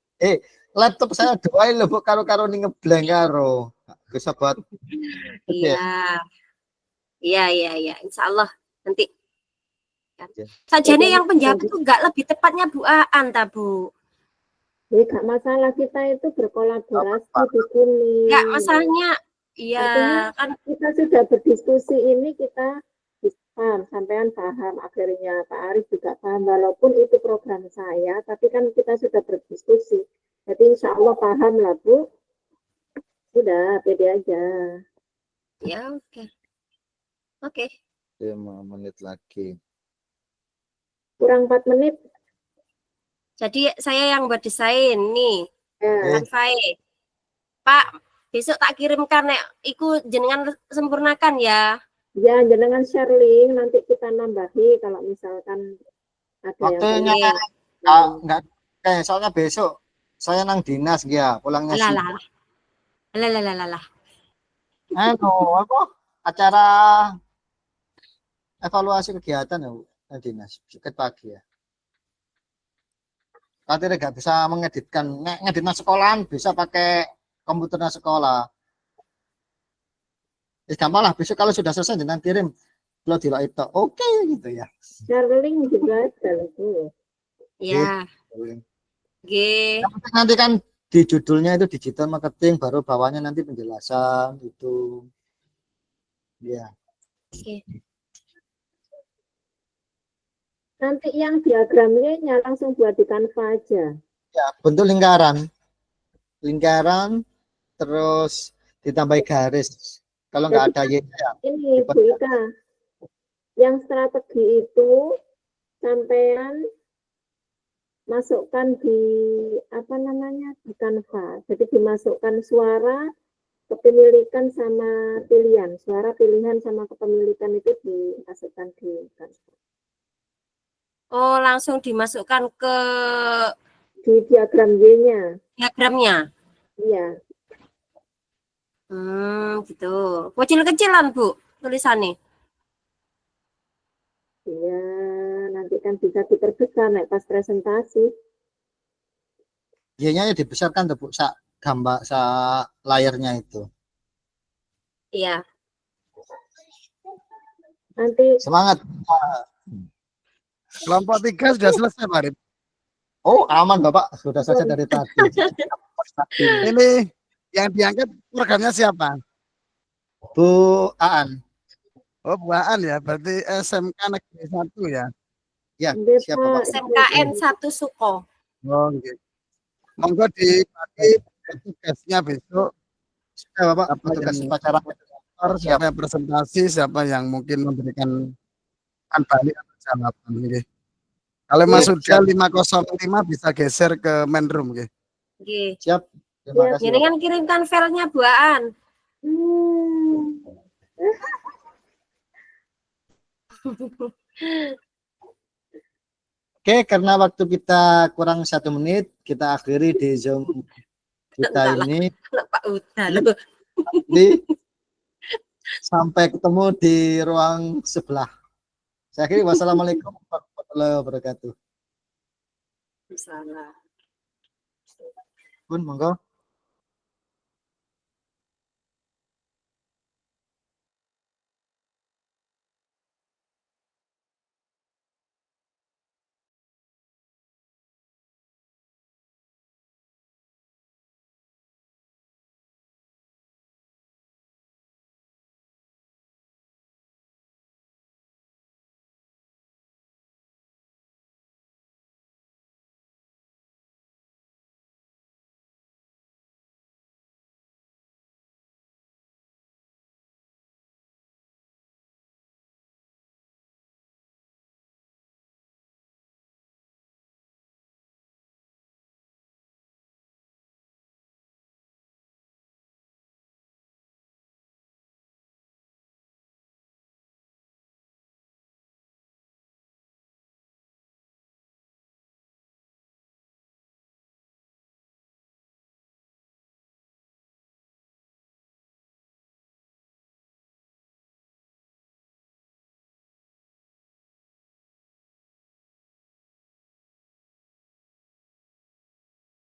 Speaker 1: Laptop saya doain lho Bu, karo ning ngeblank karo. Bisa buat.
Speaker 3: Iya. Iya. Insyaallah nanti.
Speaker 1: Ya.
Speaker 3: Sajane yang penjawab itu enggak lebih tepatnya Bu Aan ta, Bu?
Speaker 2: Ya, gak masalah, kita itu berkolaborasi di sini.
Speaker 3: Enggak masalahnya, iya
Speaker 2: kan kita sudah berdiskusi ini, kita paham, sampean paham, akhirnya Pak Arif juga paham, walaupun itu program saya, tapi kan kita sudah berdiskusi. Jadi insya Allah paham lah Bu. Udah, pede aja.
Speaker 3: Ya, oke.
Speaker 1: 5 menit lagi.
Speaker 2: Kurang 4 menit.
Speaker 3: Jadi saya yang buat desain nih. Canva. Pak, besok tak kirimkan nek iku jenengan sempurnakan ya.
Speaker 2: Ya, jenengan share link, nanti kita nambahi kalau misalkan ada
Speaker 1: waktunya
Speaker 2: yang
Speaker 1: enggak soalnya besok saya nang dinas ya, pulangnya
Speaker 3: lah.
Speaker 1: apa acara evaluasi kegiatan ya dinas sedikit pagi ya. Katanya nggak bisa mengeditkan, ngeditnya sekolahan bisa pakai komputernya sekolah. Gampang lah, besok kalau sudah selesai jangan kirim. Kalau di itu, oke gitu ya.
Speaker 2: Sharing juga ada loh.
Speaker 3: Ya, G.
Speaker 1: Nanti kan di judulnya itu digital marketing, baru bawahnya nanti penjelasan itu. Ya.
Speaker 3: Oke.
Speaker 2: Nanti yang diagramnya langsung buat di Canva aja.
Speaker 1: Ya, bentuk lingkaran. Lingkaran terus ditambah garis. Kalau nggak ada Y ya.
Speaker 2: Ini Bu Ika, yang strategi itu sampean masukkan di apa namanya di Canva. Jadi dimasukkan suara, kepemilikan sama pilihan. Suara, pilihan sama kepemilikan itu dimasukkan di Canva.
Speaker 3: Oh, langsung dimasukkan ke
Speaker 2: Di diagram Y-nya.
Speaker 3: diagramnya.
Speaker 2: Iya.
Speaker 3: Gitu. Kecil-kecilan, Bu, tulisannya.
Speaker 2: Iya, nanti kan bisa diperbesar naik pas presentasi.
Speaker 1: Y-nya ya dibesarkan tuh, Bu, gambar layarnya itu.
Speaker 3: Iya.
Speaker 2: Nanti
Speaker 1: Semangat.
Speaker 4: Kelompok 3 sudah selesai, Pak Arif.
Speaker 1: Oh, aman Bapak, sudah saja dari tadi.
Speaker 4: Ini yang diangkat programnya siapa?
Speaker 1: Bu Aan.
Speaker 4: Oh, Bu Aan ya, berarti SMK Negeri 1 ya.
Speaker 1: Ya,
Speaker 2: Bapak,
Speaker 1: siap Bapak.
Speaker 3: SMKN 1 Suko.
Speaker 4: Oh, gitu. Monggo dibagi tugasnya besok.
Speaker 1: Sudah Bapak,
Speaker 4: Apa
Speaker 1: tugas
Speaker 4: yang
Speaker 1: upacara.
Speaker 4: siapa yang presentasi, siapa yang mungkin memberikan balik atau jawaban. Gitu. Kalau Mas Sudah 505 bisa geser ke main room. Gitu.
Speaker 3: Nggih.
Speaker 1: Siap. Terima kasih.
Speaker 3: Ini kan kirimkan filenya buaan.
Speaker 1: Oke, karena waktu kita kurang 1 menit, kita akhiri di Zoom kita ini.
Speaker 3: Pak udah loh.
Speaker 1: Jadi, sampai ketemu di ruang sebelah. Saya akhiri, wassalamualaikum warahmatullahi wabarakatuh.
Speaker 3: Salah.
Speaker 1: Pun, monggo.